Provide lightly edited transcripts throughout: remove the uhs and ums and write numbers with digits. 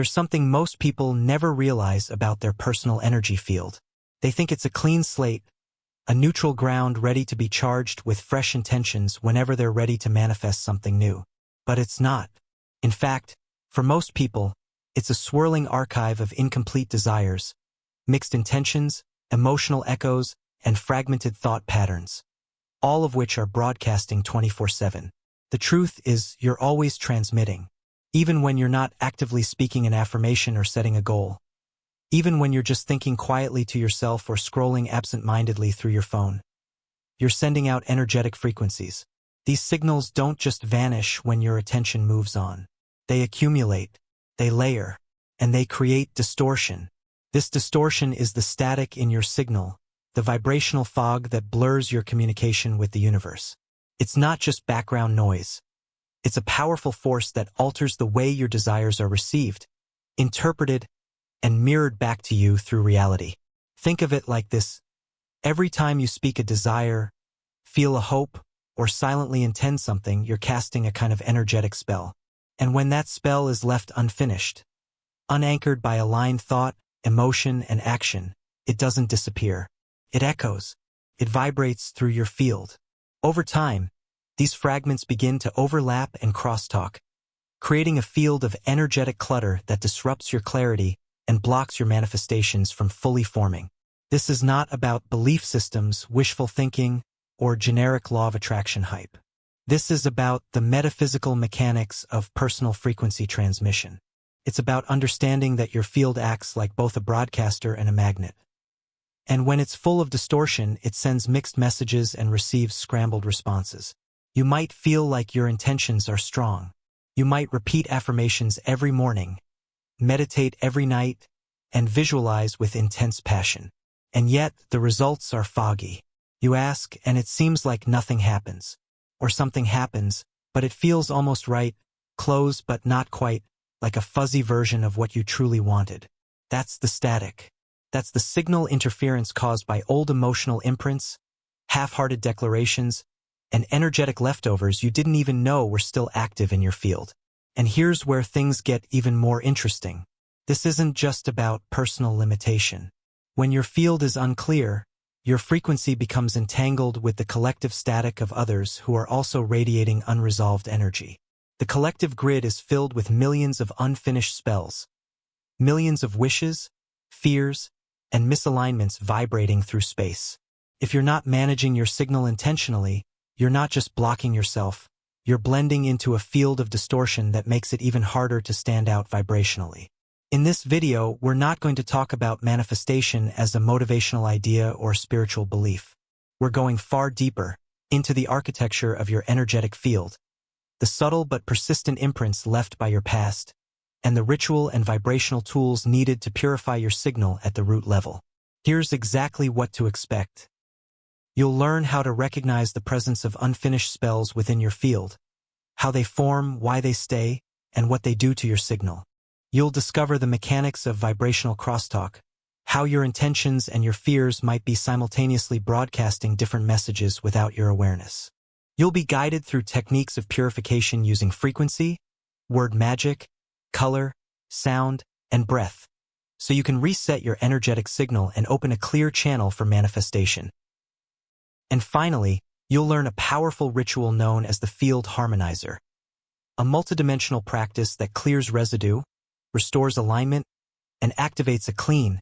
there's something most people never realize about their personal energy field. They think it's a clean slate, a neutral ground ready to be charged with fresh intentions whenever they're ready to manifest something new. But it's not. In fact, for most people, it's a swirling archive of incomplete desires, mixed intentions, emotional echoes, and fragmented thought patterns, all of which are broadcasting 24/7. The truth is, you're always transmitting, even when you're not actively speaking an affirmation or setting a goal. Even when you're just thinking quietly to yourself or scrolling absent-mindedly through your phone. You're sending out energetic frequencies. These signals don't just vanish when your attention moves on. They accumulate, they layer, and they create distortion. This distortion is the static in your signal, the vibrational fog that blurs your communication with the universe. It's not just background noise. It's a powerful force that alters the way your desires are received, interpreted, and mirrored back to you through reality. Think of it like this. Every time you speak a desire, feel a hope, or silently intend something, you're casting a kind of energetic spell. And when that spell is left unfinished, unanchored by aligned thought, emotion, and action, it doesn't disappear. It echoes. It vibrates through your field. Over time, these fragments begin to overlap and crosstalk, creating a field of energetic clutter that disrupts your clarity and blocks your manifestations from fully forming. This is not about belief systems, wishful thinking, or generic law of attraction hype. This is about the metaphysical mechanics of personal frequency transmission. It's about understanding that your field acts like both a broadcaster and a magnet. And when it's full of distortion, it sends mixed messages and receives scrambled responses. You might feel like your intentions are strong. You might repeat affirmations every morning, meditate every night, and visualize with intense passion. And yet, the results are foggy. You ask, and it seems like nothing happens. Or something happens, but it feels almost right, close but not quite, like a fuzzy version of what you truly wanted. That's the static. That's the signal interference caused by old emotional imprints, half-hearted declarations, and energetic leftovers you didn't even know were still active in your field. And here's where things get even more interesting. This isn't just about personal limitation. When your field is unclear, your frequency becomes entangled with the collective static of others who are also radiating unresolved energy. The collective grid is filled with millions of unfinished spells, millions of wishes, fears, and misalignments vibrating through space. If you're not managing your signal intentionally, you're not just blocking yourself, you're blending into a field of distortion that makes it even harder to stand out vibrationally. In this video, we're not going to talk about manifestation as a motivational idea or spiritual belief. We're going far deeper, into the architecture of your energetic field, the subtle but persistent imprints left by your past, and the ritual and vibrational tools needed to purify your signal at the root level. Here's exactly what to expect. You'll learn how to recognize the presence of unfinished spells within your field, how they form, why they stay, and what they do to your signal. You'll discover the mechanics of vibrational crosstalk, how your intentions and your fears might be simultaneously broadcasting different messages without your awareness. You'll be guided through techniques of purification using frequency, word magic, color, sound, and breath, so you can reset your energetic signal and open a clear channel for manifestation. And finally, you'll learn a powerful ritual known as the Field Harmonizer, a multidimensional practice that clears residue, restores alignment, and activates a clean,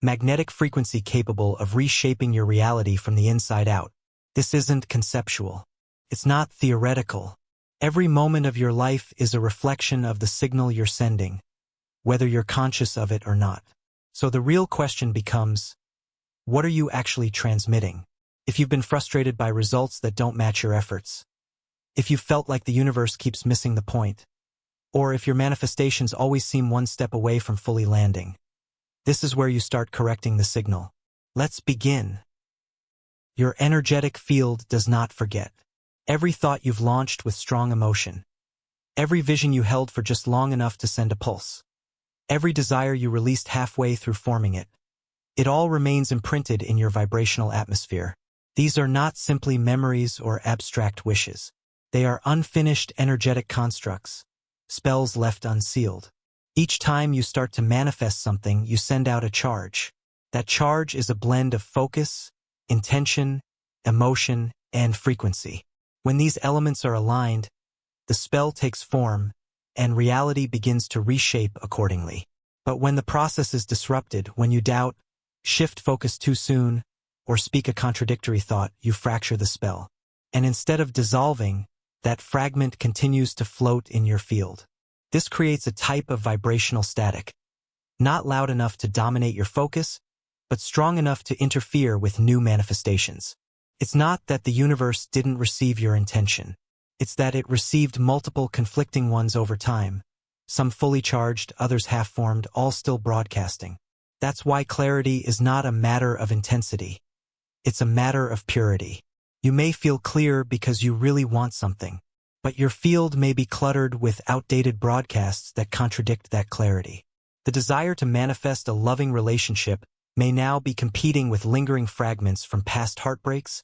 magnetic frequency capable of reshaping your reality from the inside out. This isn't conceptual. It's not theoretical. Every moment of your life is a reflection of the signal you're sending, whether you're conscious of it or not. So the real question becomes, what are you actually transmitting? If you've been frustrated by results that don't match your efforts, if you felt like the universe keeps missing the point, or if your manifestations always seem one step away from fully landing, this is where you start correcting the signal. Let's begin. Your energetic field does not forget. Every thought you've launched with strong emotion, every vision you held for just long enough to send a pulse, every desire you released halfway through forming it, it all remains imprinted in your vibrational atmosphere. These are not simply memories or abstract wishes. They are unfinished energetic constructs, spells left unsealed. Each time you start to manifest something, you send out a charge. That charge is a blend of focus, intention, emotion, and frequency. When these elements are aligned, the spell takes form, and reality begins to reshape accordingly. But when the process is disrupted, when you doubt, shift focus too soon, or speak a contradictory thought, you fracture the spell. And instead of dissolving, that fragment continues to float in your field. This creates a type of vibrational static, not loud enough to dominate your focus, but strong enough to interfere with new manifestations. It's not that the universe didn't receive your intention. It's that it received multiple conflicting ones over time, some fully charged, others half-formed, all still broadcasting. That's why clarity is not a matter of intensity. It's a matter of purity. You may feel clear because you really want something, but your field may be cluttered with outdated broadcasts that contradict that clarity. The desire to manifest a loving relationship may now be competing with lingering fragments from past heartbreaks,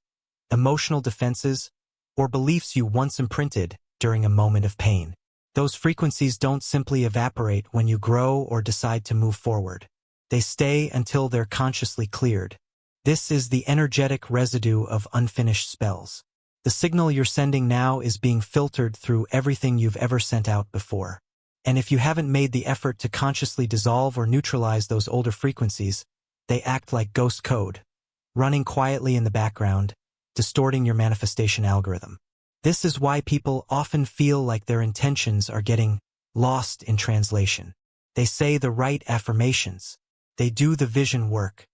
emotional defenses, or beliefs you once imprinted during a moment of pain. Those frequencies don't simply evaporate when you grow or decide to move forward. They stay until they're consciously cleared. This is the energetic residue of unfinished spells. The signal you're sending now is being filtered through everything you've ever sent out before. And if you haven't made the effort to consciously dissolve or neutralize those older frequencies, they act like ghost code, running quietly in the background, distorting your manifestation algorithm. This is why people often feel like their intentions are getting lost in translation. They say the right affirmations, they do the vision work,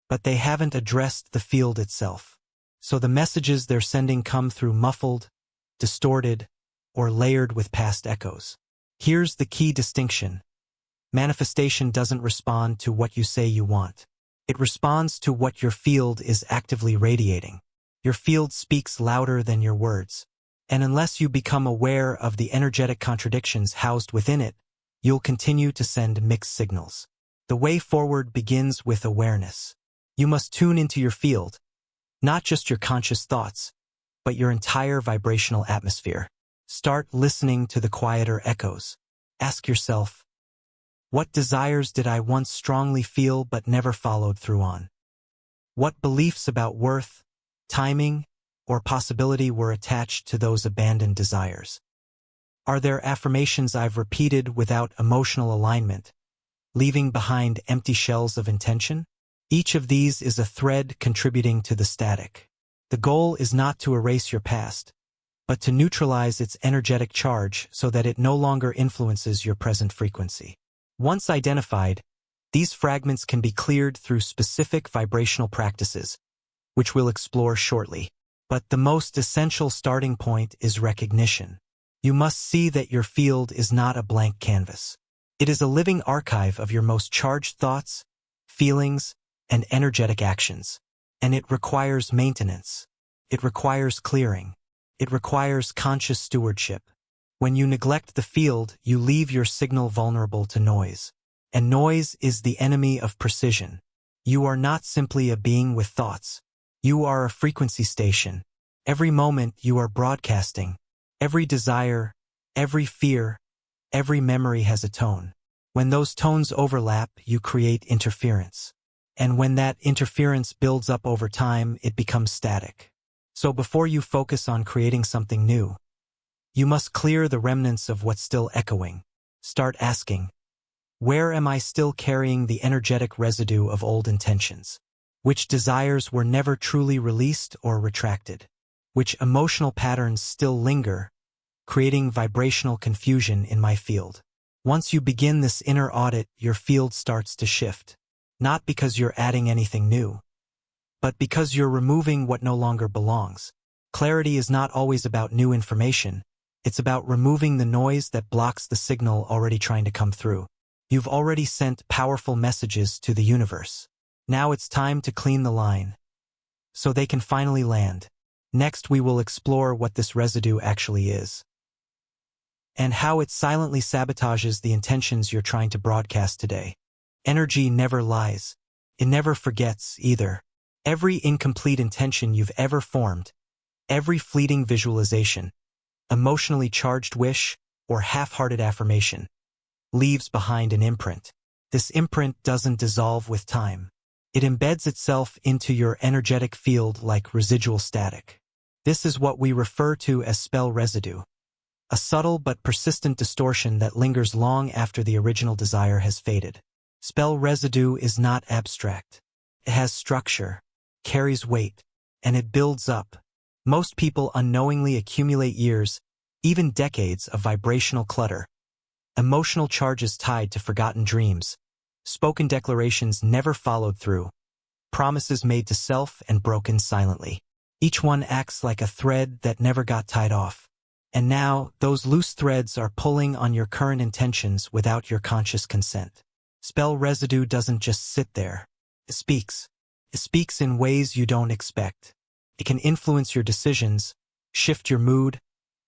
but they haven't addressed the field itself. So the messages they're sending come through muffled, distorted, or layered with past echoes. Here's the key distinction. Manifestation doesn't respond to what you say you want. It responds to what your field is actively radiating. Your field speaks louder than your words. And unless you become aware of the energetic contradictions housed within it, you'll continue to send mixed signals. The way forward begins with awareness. You must tune into your field, not just your conscious thoughts, but your entire vibrational atmosphere. Start listening to the quieter echoes. Ask yourself, what desires did I once strongly feel but never followed through on? What beliefs about worth, timing, or possibility were attached to those abandoned desires? Are there affirmations I've repeated without emotional alignment, leaving behind empty shells of intention? Each of these is a thread contributing to the static. The goal is not to erase your past, but to neutralize its energetic charge so that it no longer influences your present frequency. Once identified, these fragments can be cleared through specific vibrational practices, which we'll explore shortly. But the most essential starting point is recognition. You must see that your field is not a blank canvas. It is a living archive of your most charged thoughts, feelings, and energetic actions. And it requires maintenance. It requires clearing. It requires conscious stewardship. When you neglect the field, you leave your signal vulnerable to noise. And noise is the enemy of precision. You are not simply a being with thoughts. You are a frequency station. Every moment you are broadcasting. Every desire, every fear, every memory has a tone. When those tones overlap, you create interference. And when that interference builds up over time, it becomes static. So before you focus on creating something new, you must clear the remnants of what's still echoing. Start asking, where am I still carrying the energetic residue of old intentions? Which desires were never truly released or retracted? Which emotional patterns still linger, creating vibrational confusion in my field? Once you begin this inner audit, your field starts to shift. Not because you're adding anything new, but because you're removing what no longer belongs. Clarity is not always about new information. It's about removing the noise that blocks the signal already trying to come through. You've already sent powerful messages to the universe. Now it's time to clean the line, so they can finally land. Next, we will explore what this residue actually is, and how it silently sabotages the intentions you're trying to broadcast today. Energy never lies. It never forgets either. Every incomplete intention you've ever formed, every fleeting visualization, emotionally charged wish, or half-hearted affirmation, leaves behind an imprint. This imprint doesn't dissolve with time. It embeds itself into your energetic field like residual static. This is what we refer to as spell residue, a subtle but persistent distortion that lingers long after the original desire has faded. Spell residue is not abstract. It has structure, carries weight, and it builds up. Most people unknowingly accumulate years, even decades of vibrational clutter, emotional charges tied to forgotten dreams, spoken declarations never followed through, promises made to self and broken silently. Each one acts like a thread that never got tied off. And now, those loose threads are pulling on your current intentions without your conscious consent. Spell residue doesn't just sit there. It speaks. It speaks in ways you don't expect. It can influence your decisions, shift your mood,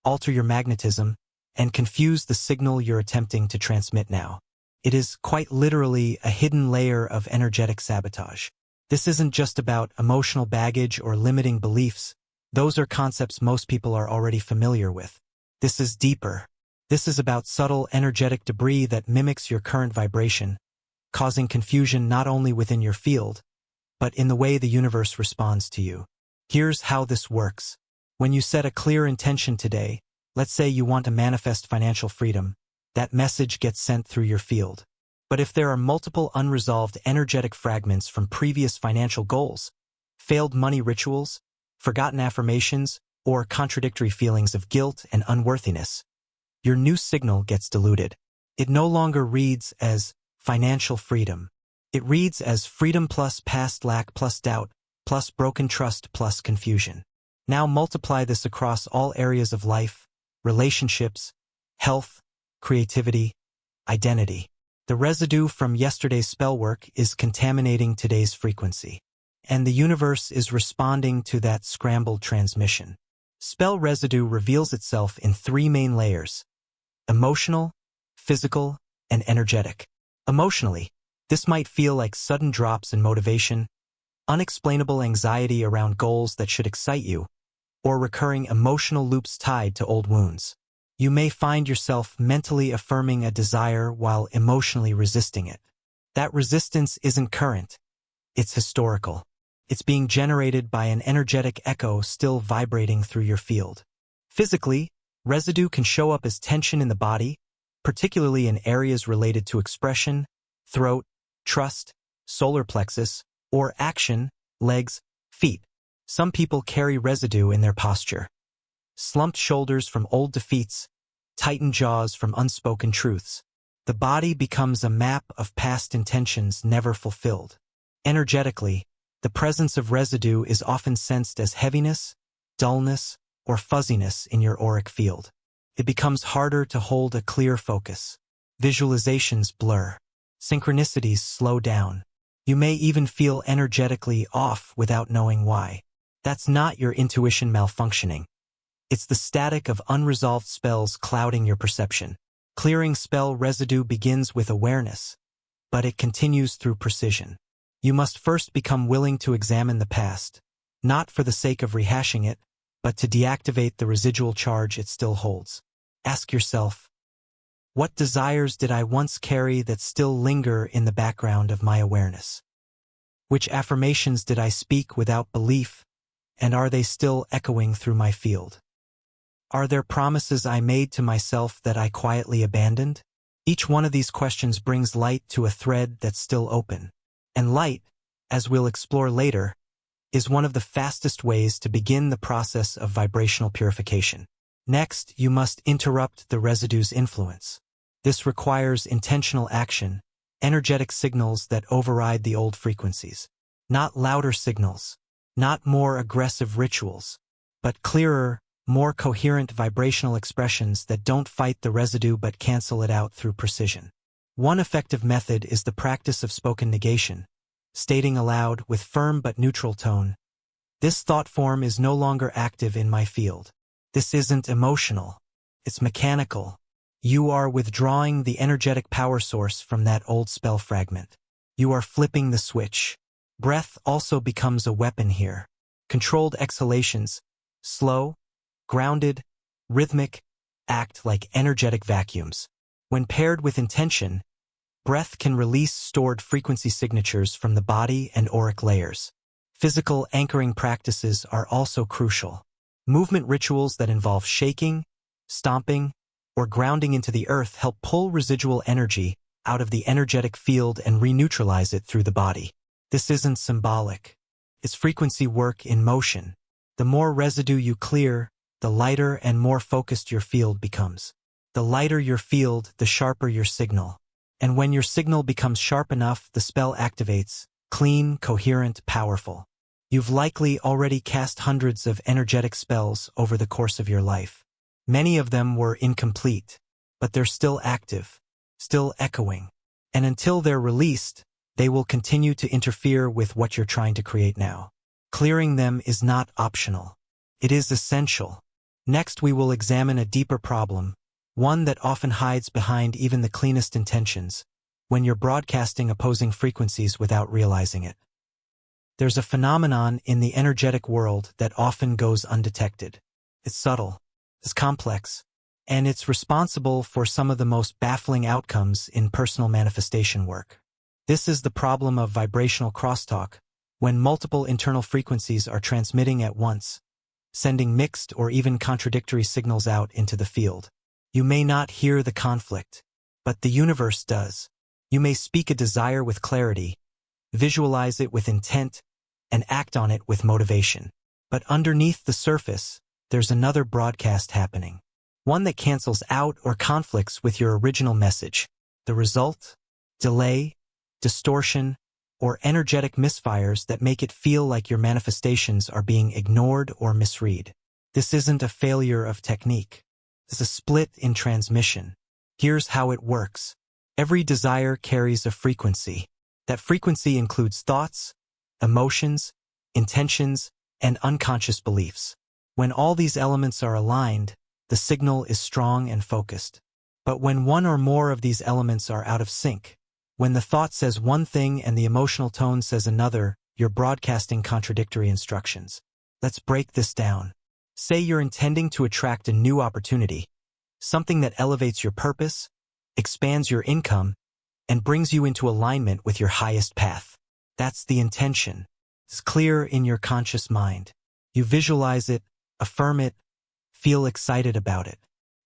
alter your magnetism, and confuse the signal you're attempting to transmit now. It is quite literally a hidden layer of energetic sabotage. This isn't just about emotional baggage or limiting beliefs. Those are concepts most people are already familiar with. This is deeper. This is about subtle energetic debris that mimics your current vibration, causing confusion not only within your field, but in the way the universe responds to you. Here's how this works. When you set a clear intention today, let's say you want to manifest financial freedom, that message gets sent through your field. But if there are multiple unresolved energetic fragments from previous financial goals, failed money rituals, forgotten affirmations, or contradictory feelings of guilt and unworthiness, your new signal gets diluted. It no longer reads as financial freedom. It reads as freedom plus past lack plus doubt, plus broken trust plus confusion. Now multiply this across all areas of life, relationships, health, creativity, identity. The residue from yesterday's spell work is contaminating today's frequency. And the universe is responding to that scrambled transmission. Spell residue reveals itself in three main layers: emotional, physical, and energetic. Emotionally, this might feel like sudden drops in motivation, unexplainable anxiety around goals that should excite you, or recurring emotional loops tied to old wounds. You may find yourself mentally affirming a desire while emotionally resisting it. That resistance isn't current. It's historical. It's being generated by an energetic echo still vibrating through your field. Physically, residue can show up as tension in the body, particularly in areas related to expression, throat, trust, solar plexus, or action, legs, feet. Some people carry residue in their posture. Slumped shoulders from old defeats, tightened jaws from unspoken truths. The body becomes a map of past intentions never fulfilled. Energetically, the presence of residue is often sensed as heaviness, dullness, or fuzziness in your auric field. It becomes harder to hold a clear focus. Visualizations blur. Synchronicities slow down. You may even feel energetically off without knowing why. That's not your intuition malfunctioning. It's the static of unresolved spells clouding your perception. Clearing spell residue begins with awareness, but it continues through precision. You must first become willing to examine the past, not for the sake of rehashing it, but to deactivate the residual charge it still holds. Ask yourself, what desires did I once carry that still linger in the background of my awareness? Which affirmations did I speak without belief, and are they still echoing through my field? Are there promises I made to myself that I quietly abandoned? Each one of these questions brings light to a thread that's still open. And light, as we'll explore later, is one of the fastest ways to begin the process of vibrational purification. Next, you must interrupt the residue's influence. This requires intentional action, energetic signals that override the old frequencies. Not louder signals, not more aggressive rituals, but clearer, more coherent vibrational expressions that don't fight the residue but cancel it out through precision. One effective method is the practice of spoken negation, stating aloud with firm but neutral tone, "This thought form is no longer active in my field. This isn't emotional. It's mechanical. You are withdrawing the energetic power source from that old spell fragment. You are flipping the switch." Breath also becomes a weapon here. Controlled exhalations, slow, grounded, rhythmic, act like energetic vacuums. When paired with intention, breath can release stored frequency signatures from the body and auric layers. Physical anchoring practices are also crucial. Movement rituals that involve shaking, stomping, or grounding into the earth help pull residual energy out of the energetic field and re-neutralize it through the body. This isn't symbolic. It's frequency work in motion. The more residue you clear, the lighter and more focused your field becomes. The lighter your field, the sharper your signal. And when your signal becomes sharp enough, the spell activates, clean, coherent, powerful. You've likely already cast hundreds of energetic spells over the course of your life. Many of them were incomplete, but they're still active, still echoing. And until they're released, they will continue to interfere with what you're trying to create now. Clearing them is not optional. It is essential. Next, we will examine a deeper problem, one that often hides behind even the cleanest intentions, when you're broadcasting opposing frequencies without realizing it. There's a phenomenon in the energetic world that often goes undetected. It's subtle, it's complex, and it's responsible for some of the most baffling outcomes in personal manifestation work. This is the problem of vibrational crosstalk, when multiple internal frequencies are transmitting at once, sending mixed or even contradictory signals out into the field. You may not hear the conflict, but the universe does. You may speak a desire with clarity, visualize it with intent, and act on it with motivation. But underneath the surface, there's another broadcast happening. One that cancels out or conflicts with your original message. The result? Delay, distortion, or energetic misfires that make it feel like your manifestations are being ignored or misread. This isn't a failure of technique. It's a split in transmission. Here's how it works. Every desire carries a frequency. That frequency includes thoughts, emotions, intentions, and unconscious beliefs. When all these elements are aligned, the signal is strong and focused. But when one or more of these elements are out of sync, when the thought says one thing and the emotional tone says another, you're broadcasting contradictory instructions. Let's break this down. Say you're intending to attract a new opportunity, something that elevates your purpose, expands your income, and brings you into alignment with your highest path. That's the intention. It's clear in your conscious mind. You visualize it, affirm it, feel excited about it.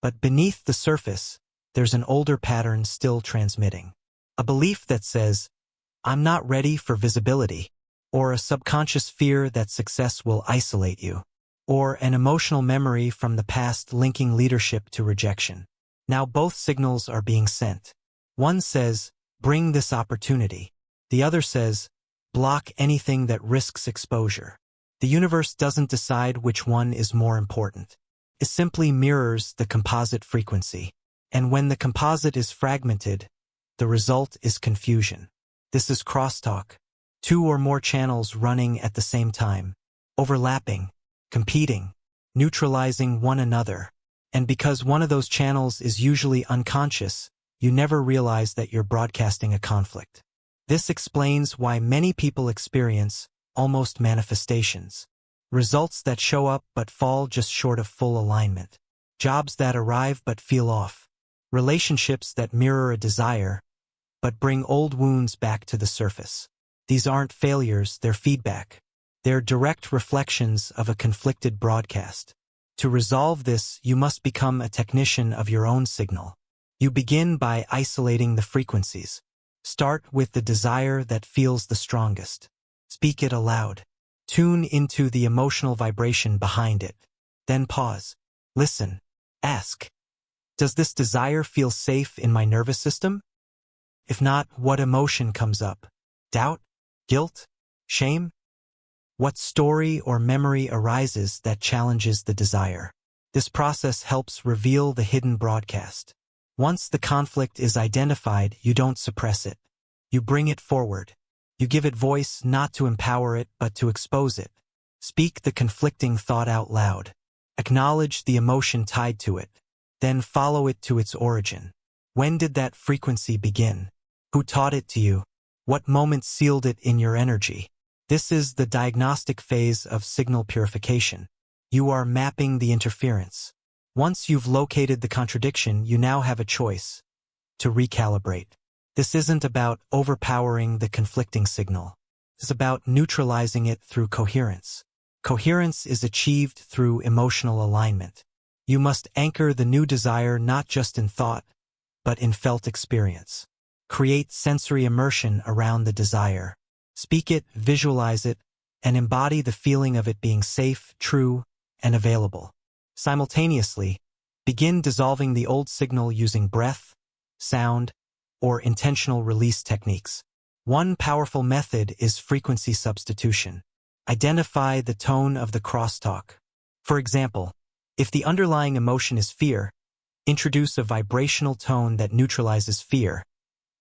But beneath the surface, there's an older pattern still transmitting. A belief that says, I'm not ready for visibility, or a subconscious fear that success will isolate you, or an emotional memory from the past linking leadership to rejection. Now both signals are being sent. One says, bring this opportunity. The other says, block anything that risks exposure. The universe doesn't decide which one is more important. It simply mirrors the composite frequency. And when the composite is fragmented, the result is confusion. This is crosstalk. Two or more channels running at the same time, overlapping, competing, neutralizing one another. And because one of those channels is usually unconscious, you never realize that you're broadcasting a conflict. This explains why many people experience almost manifestations. Results that show up but fall just short of full alignment. Jobs that arrive but feel off. Relationships that mirror a desire, but bring old wounds back to the surface. These aren't failures, they're feedback. They're direct reflections of a conflicted broadcast. To resolve this, you must become a technician of your own signal. You begin by isolating the frequencies. Start with the desire that feels the strongest. Speak it aloud. Tune into the emotional vibration behind it. Then pause. Listen. Ask. Does this desire feel safe in my nervous system? If not, what emotion comes up? Doubt? Guilt? Shame? What story or memory arises that challenges the desire? This process helps reveal the hidden broadcast. Once the conflict is identified, you don't suppress it. You bring it forward. You give it voice not to empower it, but to expose it. Speak the conflicting thought out loud. Acknowledge the emotion tied to it. Then follow it to its origin. When did that frequency begin? Who taught it to you? What moment sealed it in your energy? This is the diagnostic phase of signal purification. You are mapping the interference. Once you've located the contradiction, you now have a choice. to recalibrate. This isn't about overpowering the conflicting signal. It's about neutralizing it through coherence. Coherence is achieved through emotional alignment. You must anchor the new desire not just in thought, but in felt experience. Create sensory immersion around the desire. Speak it, visualize it, and embody the feeling of it being safe, true, and available. Simultaneously, begin dissolving the old signal using breath, sound, or intentional release techniques. One powerful method is frequency substitution. Identify the tone of the crosstalk. For example, if the underlying emotion is fear, introduce a vibrational tone that neutralizes fear,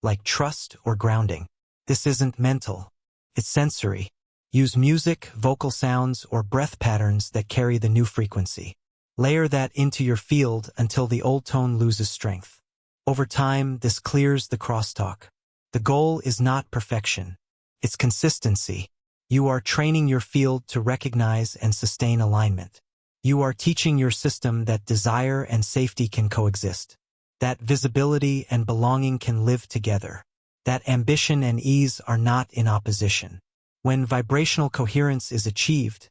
like trust or grounding. This isn't mental, it's sensory. Use music, vocal sounds, or breath patterns that carry the new frequency. Layer that into your field until the old tone loses strength. Over time, this clears the crosstalk. The goal is not perfection, it's consistency. You are training your field to recognize and sustain alignment. You are teaching your system that desire and safety can coexist, that visibility and belonging can live together, that ambition and ease are not in opposition. When vibrational coherence is achieved,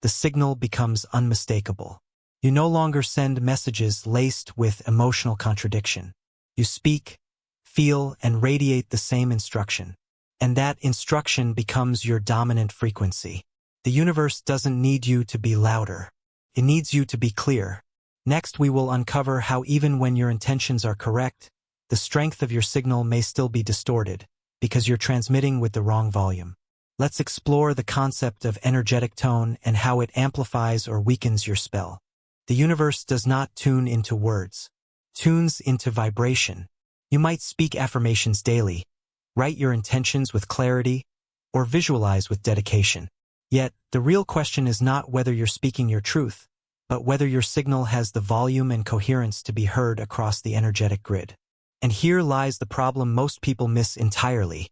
the signal becomes unmistakable. You no longer send messages laced with emotional contradiction. You speak, feel, and radiate the same instruction. And that instruction becomes your dominant frequency. The universe doesn't need you to be louder. It needs you to be clear. Next, we will uncover how even when your intentions are correct, the strength of your signal may still be distorted because you're transmitting with the wrong volume. Let's explore the concept of energetic tone and how it amplifies or weakens your spell. The universe does not tune into words. It tunes into vibration. You might speak affirmations daily, write your intentions with clarity, or visualize with dedication. Yet, the real question is not whether you're speaking your truth, but whether your signal has the volume and coherence to be heard across the energetic grid. And here lies the problem most people miss entirely.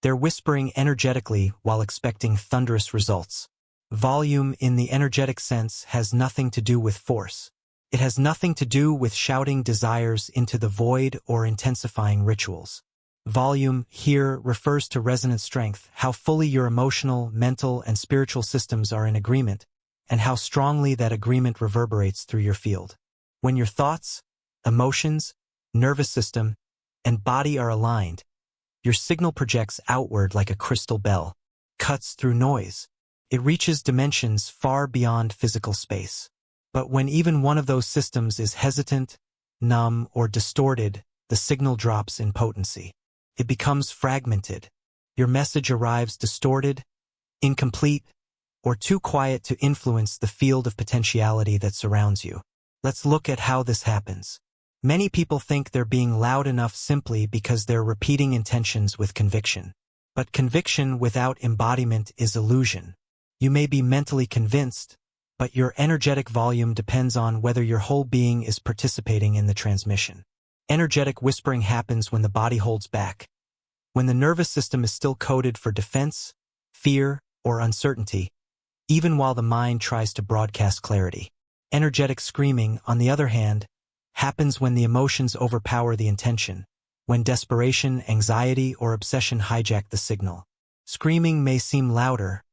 They're whispering energetically while expecting thunderous results. Volume in the energetic sense has nothing to do with force. It has nothing to do with shouting desires into the void or intensifying rituals. Volume here refers to resonant strength, how fully your emotional, mental, and spiritual systems are in agreement, and how strongly that agreement reverberates through your field. When your thoughts, emotions, nervous system, and body are aligned, your signal projects outward like a crystal bell, cuts through noise. It reaches dimensions far beyond physical space. But when even one of those systems is hesitant, numb, or distorted, the signal drops in potency. It becomes fragmented. Your message arrives distorted, incomplete, or too quiet to influence the field of potentiality that surrounds you. Let's look at how this happens. Many people think they're being loud enough simply because they're repeating intentions with conviction. But conviction without embodiment is illusion. You may be mentally convinced, but your energetic volume depends on whether your whole being is participating in the transmission. Energetic whispering happens when the body holds back, when the nervous system is still coded for defense, fear, or uncertainty, even while the mind tries to broadcast clarity. Energetic screaming, on the other hand, happens when the emotions overpower the intention, when desperation, anxiety, or obsession hijack the signal. Screaming may seem louder,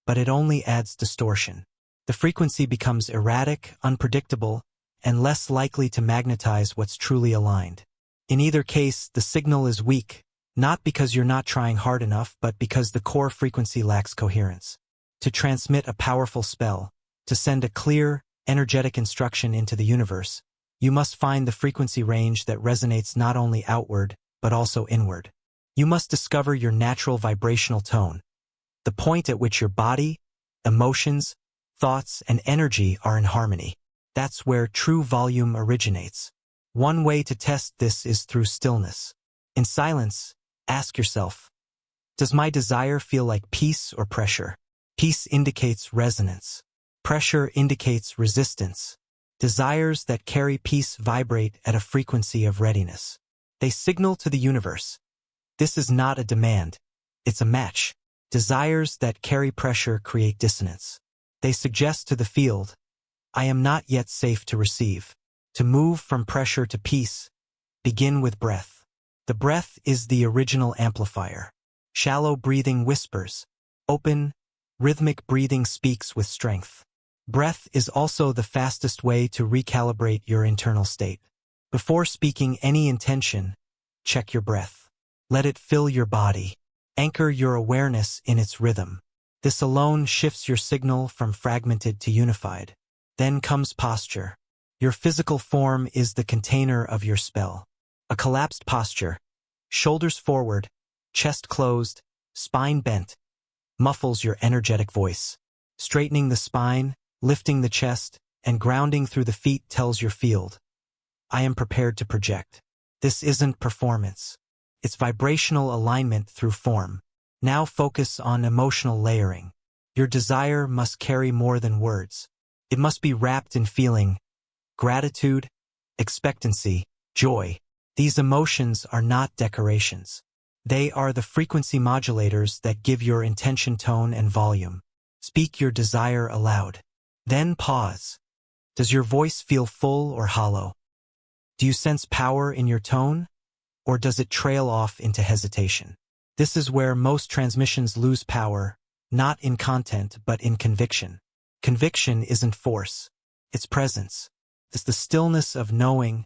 but it only adds distortion. The frequency becomes erratic, unpredictable, and less likely to magnetize what's truly aligned. In either case, the signal is weak, not because you're not trying hard enough, but because the core frequency lacks coherence. To transmit a powerful spell, to send a clear, energetic instruction into the universe, you must find the frequency range that resonates not only outward, but also inward. You must discover your natural vibrational tone, the point at which your body, emotions, thoughts, and energy are in harmony. That's where true volume originates. One way to test this is through stillness. In silence, ask yourself, does my desire feel like peace or pressure? Peace indicates resonance. Pressure indicates resistance. Desires that carry peace vibrate at a frequency of readiness. They signal to the universe. This is not a demand, it's a match. Desires that carry pressure create dissonance. They suggest to the field, I am not yet safe to receive. To move from pressure to peace, begin with breath. The breath is the original amplifier. Shallow breathing whispers. Open, rhythmic breathing speaks with strength. Breath is also the fastest way to recalibrate your internal state. Before speaking any intention, check your breath. Let it fill your body. Anchor your awareness in its rhythm. This alone shifts your signal from fragmented to unified. Then comes posture. Your physical form is the container of your spell. A collapsed posture, shoulders forward, chest closed, spine bent, muffles your energetic voice. Straightening the spine, lifting the chest, and grounding through the feet tells your field, I am prepared to project. This isn't performance. It's vibrational alignment through form. Now focus on emotional layering. Your desire must carry more than words. It must be wrapped in feeling, gratitude, expectancy, joy. These emotions are not decorations. They are the frequency modulators that give your intention tone and volume. Speak your desire aloud. Then pause. Does your voice feel full or hollow? Do you sense power in your tone, or does it trail off into hesitation? This is where most transmissions lose power, not in content but in conviction. Conviction isn't force, it's presence. It's the stillness of knowing,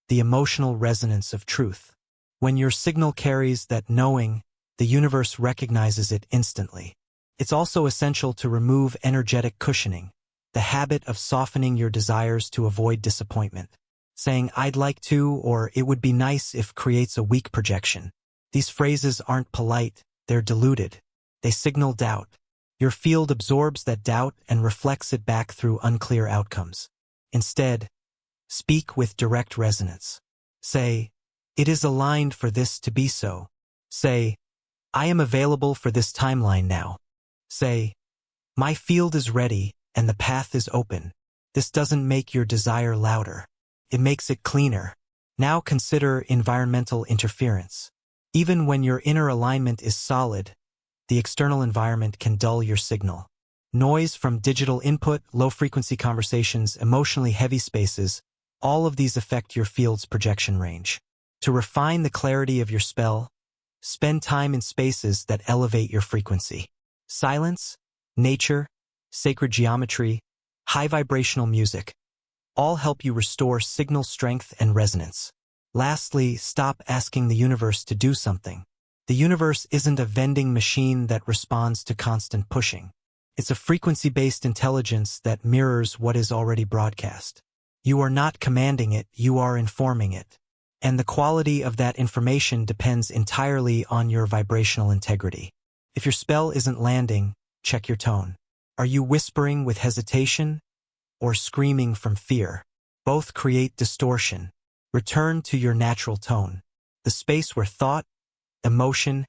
the emotional resonance of truth. When your signal carries that knowing, the universe recognizes it instantly. It's also essential to remove energetic cushioning, the habit of softening your desires to avoid disappointment. Saying I'd like to or it would be nice if creates a weak projection. These phrases aren't polite, they're diluted. They signal doubt. Your field absorbs that doubt and reflects it back through unclear outcomes. Instead, speak with direct resonance. Say, it is aligned for this to be so. Say, I am available for this timeline now. Say, my field is ready and the path is open. This doesn't make your desire louder. It makes it cleaner. Now consider environmental interference. Even when your inner alignment is solid, the external environment can dull your signal. Noise from digital input, low-frequency conversations, emotionally heavy spaces, all of these affect your field's projection range. To refine the clarity of your spell, spend time in spaces that elevate your frequency. Silence, nature, sacred geometry, high vibrational music, all help you restore signal strength and resonance. Lastly, stop asking the universe to do something. The universe isn't a vending machine that responds to constant pushing. It's a frequency-based intelligence that mirrors what is already broadcast. You are not commanding it, you are informing it. And the quality of that information depends entirely on your vibrational integrity. If your spell isn't landing, check your tone. Are you whispering with hesitation or screaming from fear? Both create distortion. Return to your natural tone, the space where thought, emotion,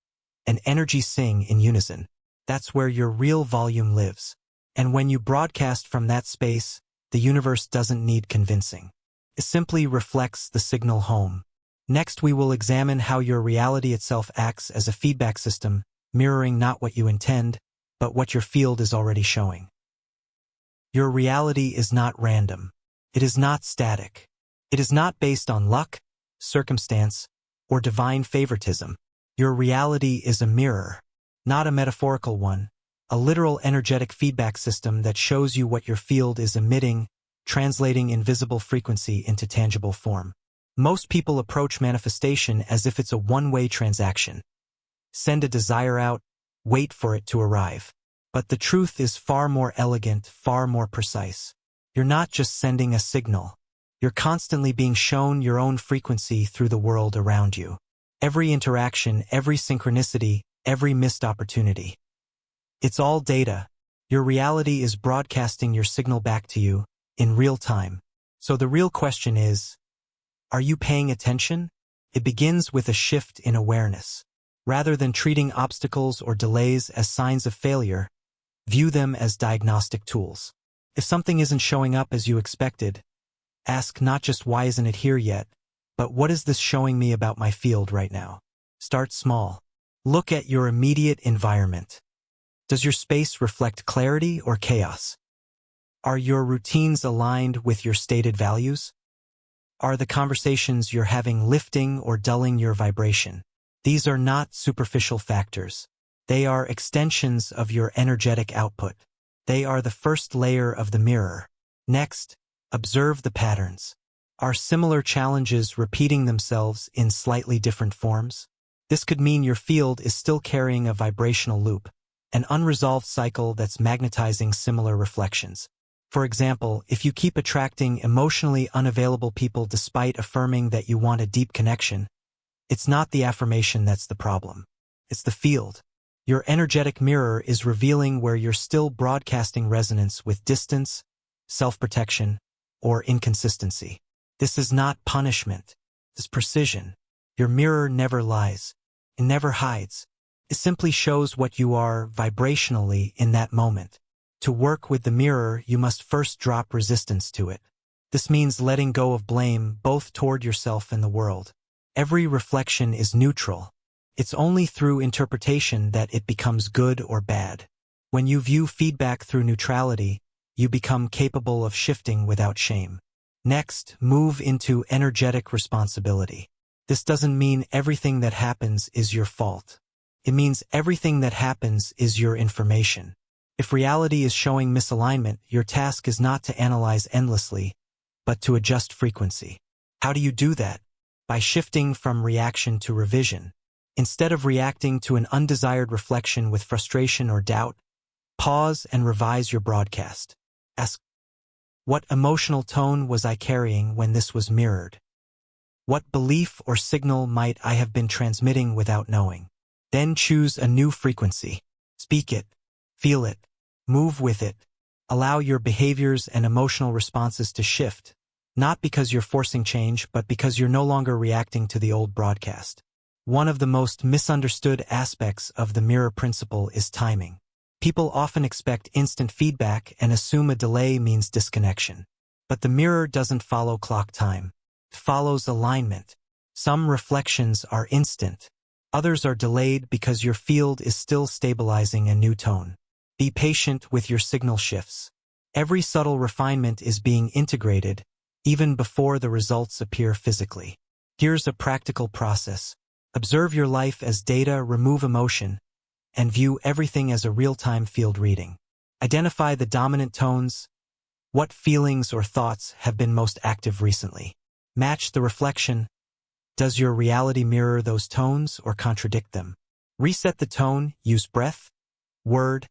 and energy sing in unison. That's where your real volume lives. And when you broadcast from that space, the universe doesn't need convincing. It simply reflects the signal home. Next, we will examine how your reality itself acts as a feedback system, mirroring not what you intend, but what your field is already showing. Your reality is not random. It is not static. It is not based on luck, circumstance, or divine favoritism. Your reality is a mirror, not a metaphorical one, a literal energetic feedback system that shows you what your field is emitting, translating invisible frequency into tangible form. Most people approach manifestation as if it's a one-way transaction. Send a desire out, wait for it to arrive. But the truth is far more elegant, far more precise. You're not just sending a signal. You're constantly being shown your own frequency through the world around you. Every interaction, every synchronicity, every missed opportunity. It's all data. Your reality is broadcasting your signal back to you in real time. So the real question is, are you paying attention? It begins with a shift in awareness. Rather than treating obstacles or delays as signs of failure, view them as diagnostic tools. If something isn't showing up as you expected, ask not just why isn't it here yet, but what is this showing me about my field right now? Start small. Look at your immediate environment. Does your space reflect clarity or chaos? Are your routines aligned with your stated values? Are the conversations you're having lifting or dulling your vibration? These are not superficial factors. They are extensions of your energetic output. They are the first layer of the mirror. Next, observe the patterns. Are similar challenges repeating themselves in slightly different forms? This could mean your field is still carrying a vibrational loop, an unresolved cycle that's magnetizing similar reflections. For example, if you keep attracting emotionally unavailable people despite affirming that you want a deep connection, it's not the affirmation that's the problem. It's the field. Your energetic mirror is revealing where you're still broadcasting resonance with distance, self-protection, or inconsistency. This is not punishment. It's precision. Your mirror never lies. It never hides. It simply shows what you are vibrationally in that moment. To work with the mirror, you must first drop resistance to it. This means letting go of blame both toward yourself and the world. Every reflection is neutral. It's only through interpretation that it becomes good or bad. When you view feedback through neutrality, you become capable of shifting without shame. Next, move into energetic responsibility. This doesn't mean everything that happens is your fault. It means everything that happens is your information. If reality is showing misalignment, your task is not to analyze endlessly, but to adjust frequency. How do you do that? By shifting from reaction to revision. Instead of reacting to an undesired reflection with frustration or doubt, pause and revise your broadcast. Ask, what emotional tone was I carrying when this was mirrored? What belief or signal might I have been transmitting without knowing? Then choose a new frequency. Speak it. Feel it. Move with it. Allow your behaviors and emotional responses to shift, not because you're forcing change, but because you're no longer reacting to the old broadcast. One of the most misunderstood aspects of the mirror principle is timing. People often expect instant feedback and assume a delay means disconnection. But the mirror doesn't follow clock time. It follows alignment. Some reflections are instant. Others are delayed because your field is still stabilizing a new tone. Be patient with your signal shifts. Every subtle refinement is being integrated, even before the results appear physically. Here's a practical process. Observe your life as data, remove emotion, and view everything as a real-time field reading. Identify the dominant tones. What feelings or thoughts have been most active recently? Match the reflection. Does your reality mirror those tones or contradict them? Reset the tone, use breath, word,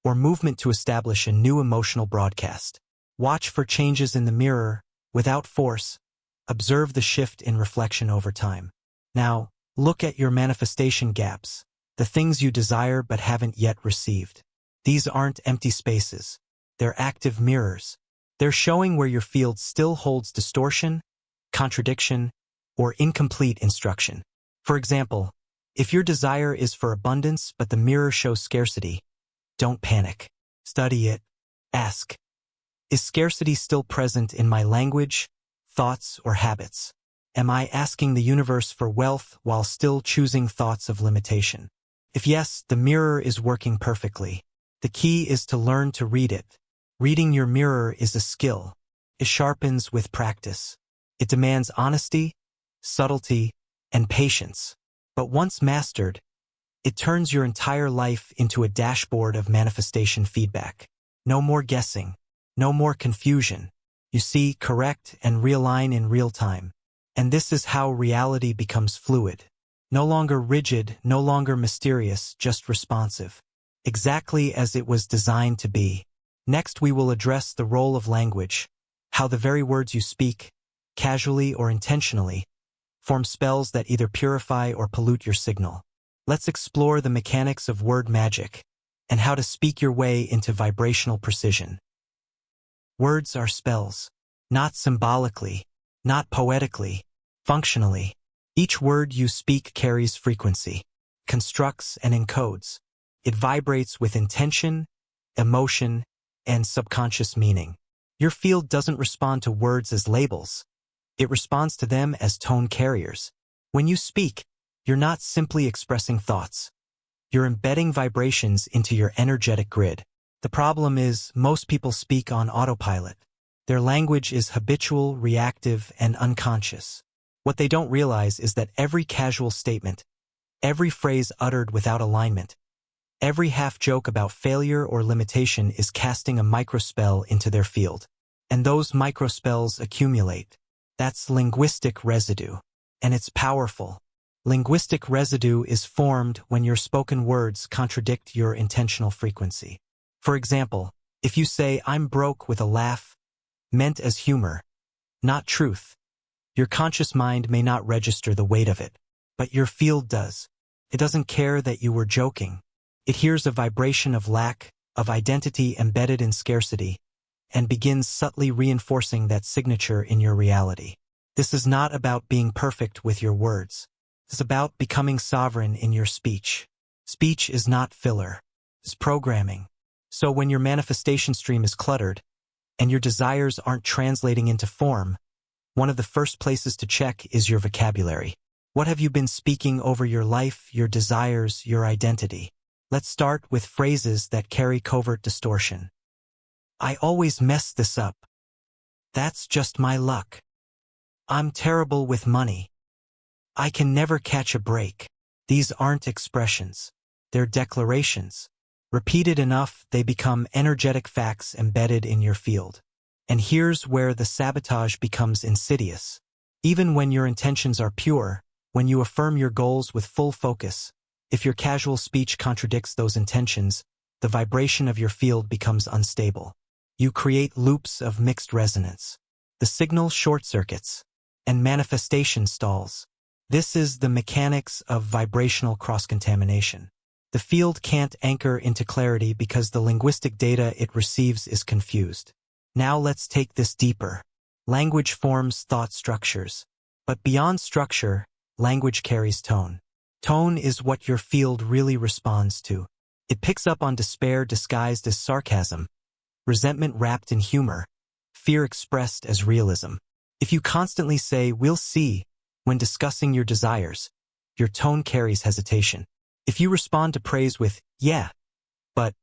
or movement to establish a new emotional broadcast. Watch for changes in the mirror, without force. Observe the shift in reflection over time. Now, look at your manifestation gaps, the things you desire but haven't yet received. These aren't empty spaces. They're active mirrors. They're showing where your field still holds distortion, contradiction, or incomplete instruction. For example, if your desire is for abundance but the mirror shows scarcity, don't panic. Study it. Ask, is scarcity still present in my language, thoughts, or habits? Am I asking the universe for wealth while still choosing thoughts of limitation? If yes, the mirror is working perfectly. The key is to learn to read it. Reading your mirror is a skill. It sharpens with practice. It demands honesty, subtlety, and patience. But once mastered, it turns your entire life into a dashboard of manifestation feedback. No more guessing. No more confusion. You see, correct, and realign in real time. And this is how reality becomes fluid. No longer rigid, no longer mysterious, just responsive. Exactly as it was designed to be. Next, we will address the role of language, how the very words you speak, casually or intentionally, form spells that either purify or pollute your signal. Let's explore the mechanics of word magic and how to speak your way into vibrational precision. Words are spells, not symbolically, not poetically, functionally. Each word you speak carries frequency, constructs and encodes. It vibrates with intention, emotion, and subconscious meaning. Your field doesn't respond to words as labels. It responds to them as tone carriers. When you speak, you're not simply expressing thoughts. You're embedding vibrations into your energetic grid. The problem is, most people speak on autopilot. Their language is habitual, reactive, and unconscious. What they don't realize is that every casual statement, every phrase uttered without alignment, every half-joke about failure or limitation is casting a microspell into their field. And those microspells accumulate. That's linguistic residue. And it's powerful. Linguistic residue is formed when your spoken words contradict your intentional frequency. For example, if you say, "I'm broke" with a laugh, meant as humor, not truth, your conscious mind may not register the weight of it, but your field does. It doesn't care that you were joking. It hears a vibration of lack, of identity embedded in scarcity, and begins subtly reinforcing that signature in your reality. This is not about being perfect with your words. It's about becoming sovereign in your speech. Speech is not filler. It's programming. So when your manifestation stream is cluttered, and your desires aren't translating into form, one of the first places to check is your vocabulary. What have you been speaking over your life, your desires, your identity? Let's start with phrases that carry covert distortion. "I always mess this up." "That's just my luck." "I'm terrible with money." "I can never catch a break." These aren't expressions. They're declarations. Repeated enough, they become energetic facts embedded in your field. And here's where the sabotage becomes insidious. Even when your intentions are pure, when you affirm your goals with full focus, if your casual speech contradicts those intentions, the vibration of your field becomes unstable. You create loops of mixed resonance. The signal short-circuits, and manifestation stalls. This is the mechanics of vibrational cross-contamination. The field can't anchor into clarity because the linguistic data it receives is confused. Now let's take this deeper. Language forms thought structures. But beyond structure, language carries tone. Tone is what your field really responds to. It picks up on despair disguised as sarcasm, resentment wrapped in humor, fear expressed as realism. If you constantly say, "We'll see," when discussing your desires, your tone carries hesitation. If you respond to praise with, "Yeah, but,"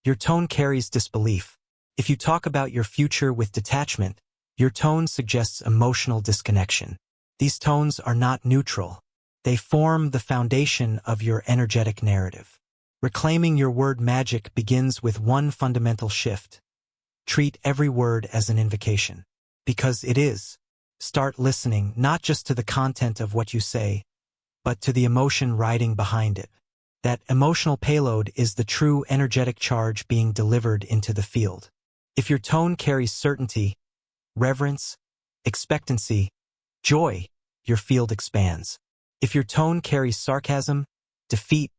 your tone carries disbelief. If you talk about your future with detachment, your tone suggests emotional disconnection. These tones are not neutral. They form the foundation of your energetic narrative. Reclaiming your word magic begins with one fundamental shift. Treat every word as an invocation. Because it is. Start listening not just to the content of what you say, but to the emotion riding behind it. That emotional payload is the true energetic charge being delivered into the field. If your tone carries certainty, reverence, expectancy, joy, your field expands. If your tone carries sarcasm, defeat,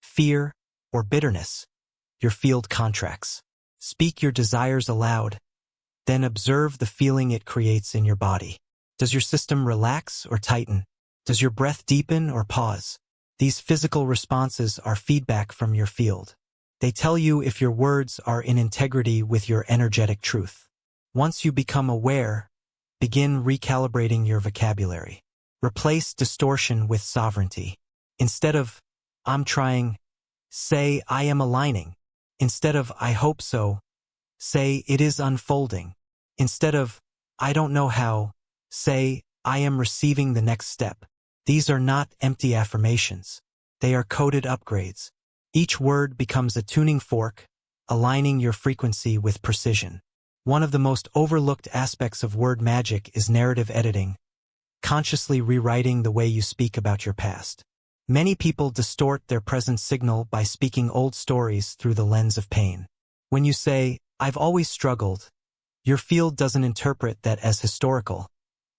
fear, or bitterness, your field contracts. Speak your desires aloud, then observe the feeling it creates in your body. Does your system relax or tighten? Does your breath deepen or pause? These physical responses are feedback from your field. They tell you if your words are in integrity with your energetic truth. Once you become aware, begin recalibrating your vocabulary. Replace distortion with sovereignty. Instead of, "I'm trying," say, "I am aligning." Instead of, "I hope so," say, "It is unfolding." Instead of, "I don't know how," say, "I am receiving the next step." These are not empty affirmations. They are coded upgrades. Each word becomes a tuning fork, aligning your frequency with precision. One of the most overlooked aspects of word magic is narrative editing, consciously rewriting the way you speak about your past. Many people distort their present signal by speaking old stories through the lens of pain. When you say, "I've always struggled," your field doesn't interpret that as historical.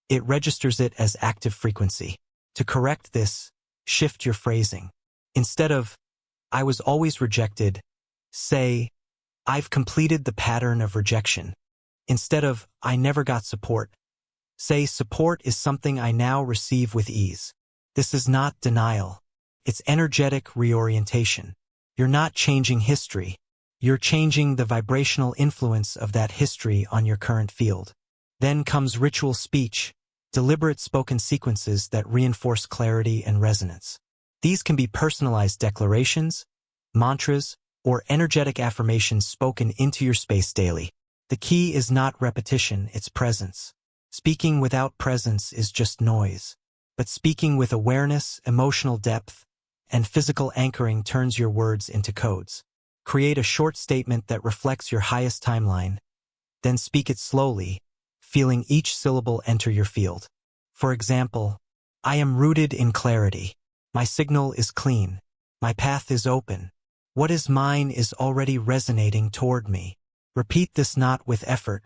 It registers it as active frequency. To correct this, shift your phrasing. Instead of, "I was always rejected," say, "I've completed the pattern of rejection." Instead of, "I never got support," say, "Support is something I now receive with ease." This is not denial. It's energetic reorientation. You're not changing history. You're changing the vibrational influence of that history on your current field. Then comes ritual speech, deliberate spoken sequences that reinforce clarity and resonance. These can be personalized declarations, mantras, or energetic affirmations spoken into your space daily. The key is not repetition, it's presence. Speaking without presence is just noise. But speaking with awareness, emotional depth, and physical anchoring turns your words into codes. Create a short statement that reflects your highest timeline, then speak it slowly, feeling each syllable enter your field. For example, I am rooted in clarity. My signal is clean. My path is open. What is mine is already resonating toward me. Repeat this not with effort,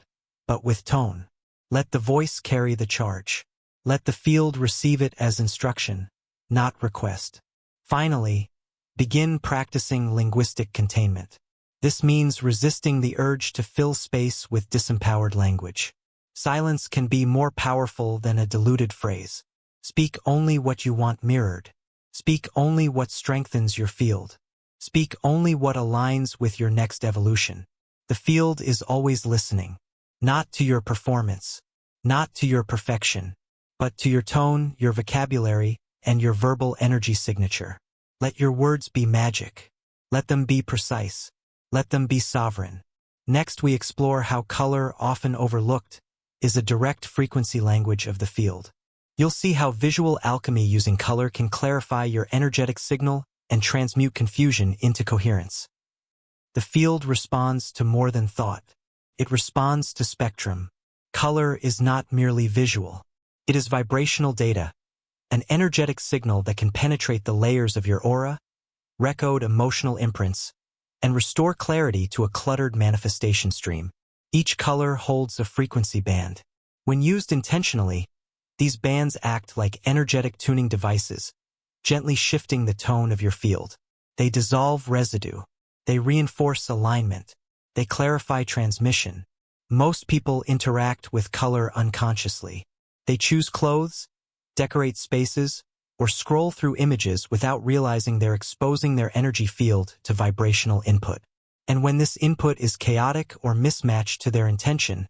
but with tone. Let the voice carry the charge. Let the field receive it as instruction, not request. Finally, begin practicing linguistic containment. This means resisting the urge to fill space with disempowered language. Silence can be more powerful than a diluted phrase. Speak only what you want mirrored. Speak only what strengthens your field. Speak only what aligns with your next evolution. The field is always listening, not to your performance, not to your perfection, but to your tone, your vocabulary, and your verbal energy signature. Let your words be magic. Let them be precise. Let them be sovereign. Next, we explore how color, often overlooked, is a direct frequency language of the field. You'll see how visual alchemy using color can clarify your energetic signal and transmute confusion into coherence. The field responds to more than thought. It responds to spectrum. Color is not merely visual. It is vibrational data, an energetic signal that can penetrate the layers of your aura, recode emotional imprints, and restore clarity to a cluttered manifestation stream. Each color holds a frequency band. When used intentionally, these bands act like energetic tuning devices, gently shifting the tone of your field. They dissolve residue. They reinforce alignment. They clarify transmission. Most people interact with color unconsciously. They choose clothes, decorate spaces, or scroll through images without realizing they're exposing their energy field to vibrational input. And when this input is chaotic or mismatched to their intention,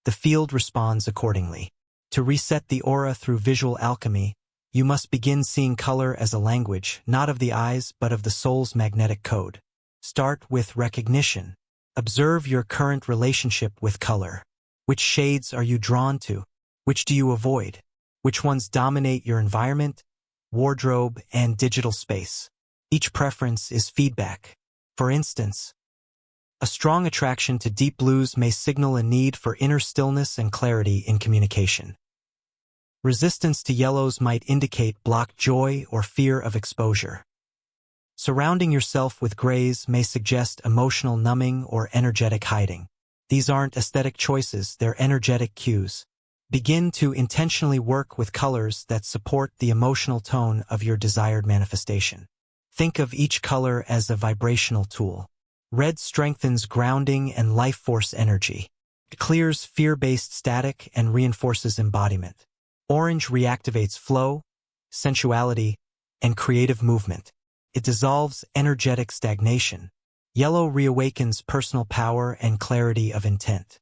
the field responds accordingly. To reset the aura through visual alchemy, you must begin seeing color as a language, not of the eyes, but of the soul's magnetic code. Start with recognition. Observe your current relationship with color. Which shades are you drawn to? Which do you avoid? Which ones dominate your environment, wardrobe, and digital space? Each preference is feedback. For instance, a strong attraction to deep blues may signal a need for inner stillness and clarity in communication. Resistance to yellows might indicate blocked joy or fear of exposure. Surrounding yourself with grays may suggest emotional numbing or energetic hiding. These aren't aesthetic choices, they're energetic cues. Begin to intentionally work with colors that support the emotional tone of your desired manifestation. Think of each color as a vibrational tool. Red strengthens grounding and life force energy. It clears fear-based static and reinforces embodiment. Orange reactivates flow, sensuality, and creative movement. It dissolves energetic stagnation. Yellow reawakens personal power and clarity of intent.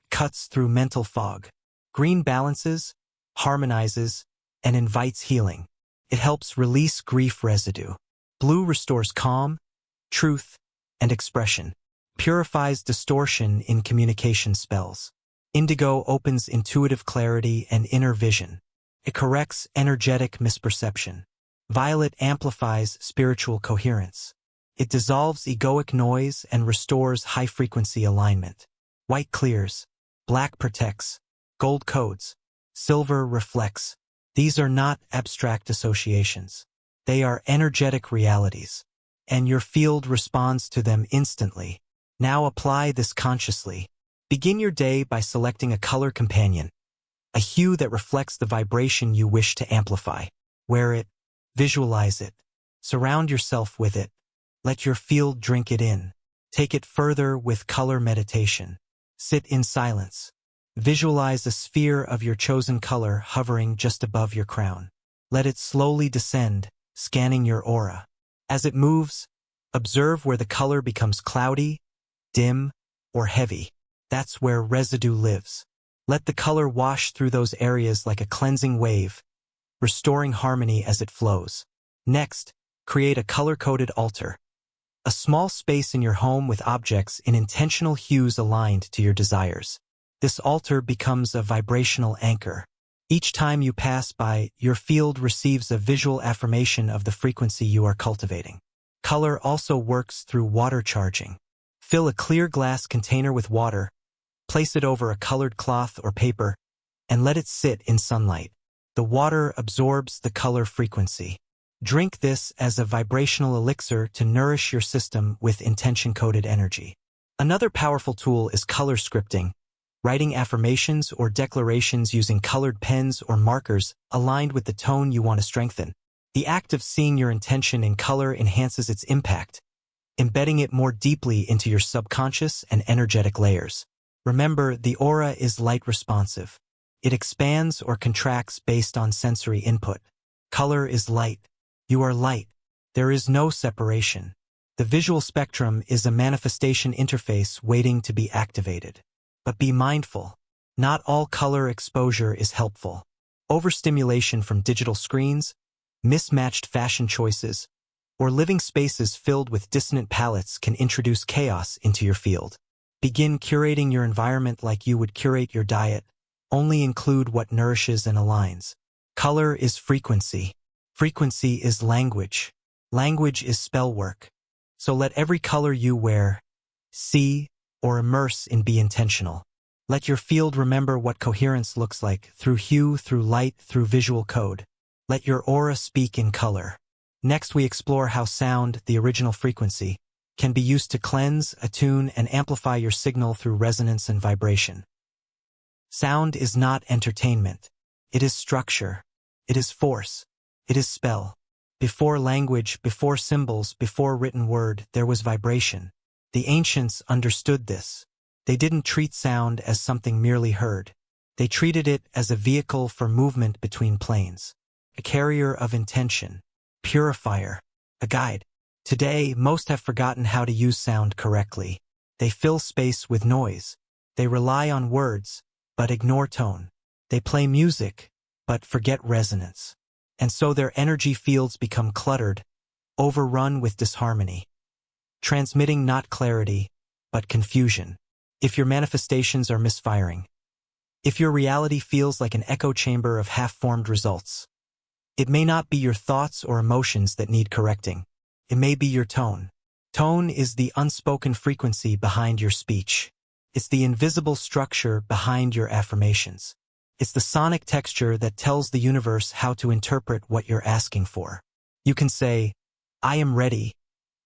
Cuts through mental fog. Green balances, harmonizes, and invites healing. It helps release grief residue. Blue restores calm, truth, and expression. Purifies distortion in communication spells. Indigo opens intuitive clarity and inner vision. It corrects energetic misperception. Violet amplifies spiritual coherence. It dissolves egoic noise and restores high-frequency alignment. White clears. Black protects. Gold codes. Silver reflects. These are not abstract associations. They are energetic realities. And your field responds to them instantly. Now apply this consciously. Begin your day by selecting a color companion, a hue that reflects the vibration you wish to amplify. Wear it, visualize it, surround yourself with it. Let your field drink it in. Take it further with color meditation. Sit in silence. Visualize a sphere of your chosen color hovering just above your crown. Let it slowly descend, scanning your aura. As it moves, observe where the color becomes cloudy, dim, or heavy. That's where residue lives. Let the color wash through those areas like a cleansing wave, restoring harmony as it flows. Next, create a color-coded altar. A small space in your home with objects in intentional hues aligned to your desires. This altar becomes a vibrational anchor. Each time you pass by, your field receives a visual affirmation of the frequency you are cultivating. Color also works through water charging. Fill a clear glass container with water, place it over a colored cloth or paper, and let it sit in sunlight. The water absorbs the color frequency. Drink this as a vibrational elixir to nourish your system with intention-coded energy. Another powerful tool is color scripting, writing affirmations or declarations using colored pens or markers aligned with the tone you want to strengthen. The act of seeing your intention in color enhances its impact, embedding it more deeply into your subconscious and energetic layers. Remember, the aura is light responsive. It expands or contracts based on sensory input. Color is light. You are light. There is no separation. The visual spectrum is a manifestation interface waiting to be activated. But be mindful. Not all color exposure is helpful. Overstimulation from digital screens, mismatched fashion choices, or living spaces filled with dissonant palettes can introduce chaos into your field. Begin curating your environment like you would curate your diet. Only include what nourishes and aligns. Color is frequency. Frequency is language. Language is spell work. So let every color you wear, see, or immerse in be intentional. Let your field remember what coherence looks like through hue, through light, through visual code. Let your aura speak in color. Next, we explore how sound, the original frequency, can be used to cleanse, attune, and amplify your signal through resonance and vibration. Sound is not entertainment. It is structure. It is force. It is spell. Before language, before symbols, before written word, there was vibration. The ancients understood this. They didn't treat sound as something merely heard. They treated it as a vehicle for movement between planes, a carrier of intention, purifier, a guide. Today, most have forgotten how to use sound correctly. They fill space with noise. They rely on words, but ignore tone. They play music, but forget resonance. And so their energy fields become cluttered, overrun with disharmony, transmitting not clarity, but confusion. If your manifestations are misfiring, if your reality feels like an echo chamber of half-formed results, it may not be your thoughts or emotions that need correcting. It may be your tone. Tone is the unspoken frequency behind your speech. It's the invisible structure behind your affirmations. It's the sonic texture that tells the universe how to interpret what you're asking for. You can say, "I am ready,"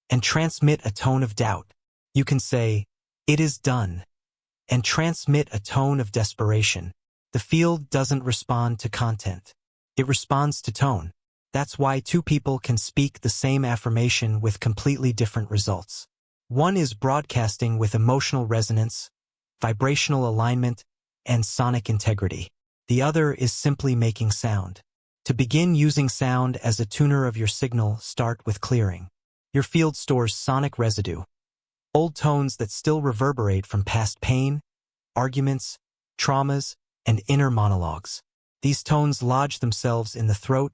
and transmit a tone of doubt. You can say, "It is done," and transmit a tone of desperation. The field doesn't respond to content. It responds to tone. That's why two people can speak the same affirmation with completely different results. One is broadcasting with emotional resonance, vibrational alignment, and sonic integrity. The other is simply making sound. To begin using sound as a tuner of your signal, start with clearing. Your field stores sonic residue, old tones that still reverberate from past pain, arguments, traumas, and inner monologues. These tones lodge themselves in the throat,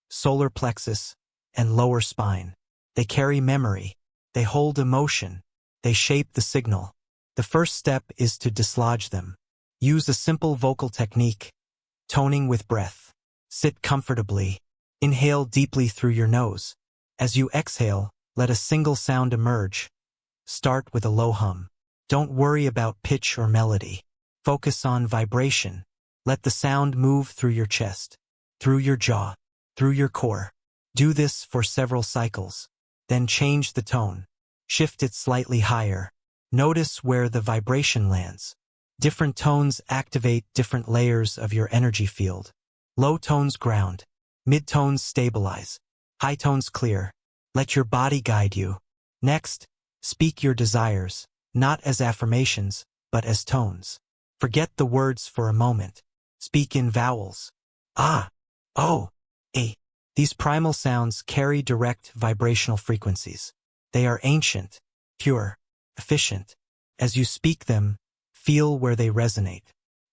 solar plexus, and lower spine. They carry memory. They hold emotion. They shape the signal. The first step is to dislodge them. Use a simple vocal technique, toning with breath. Sit comfortably. Inhale deeply through your nose. As you exhale, let a single sound emerge. Start with a low hum. Don't worry about pitch or melody. Focus on vibration. Let the sound move through your chest, through your jaw, through your core. Do this for several cycles. Then change the tone. Shift it slightly higher. Notice where the vibration lands. Different tones activate different layers of your energy field. Low tones ground. Mid-tones stabilize. High tones clear. Let your body guide you. Next, speak your desires, not as affirmations, but as tones. Forget the words for a moment. Speak in vowels. Ah, oh, eh. These primal sounds carry direct vibrational frequencies. They are ancient, pure, efficient. As you speak them, feel where they resonate.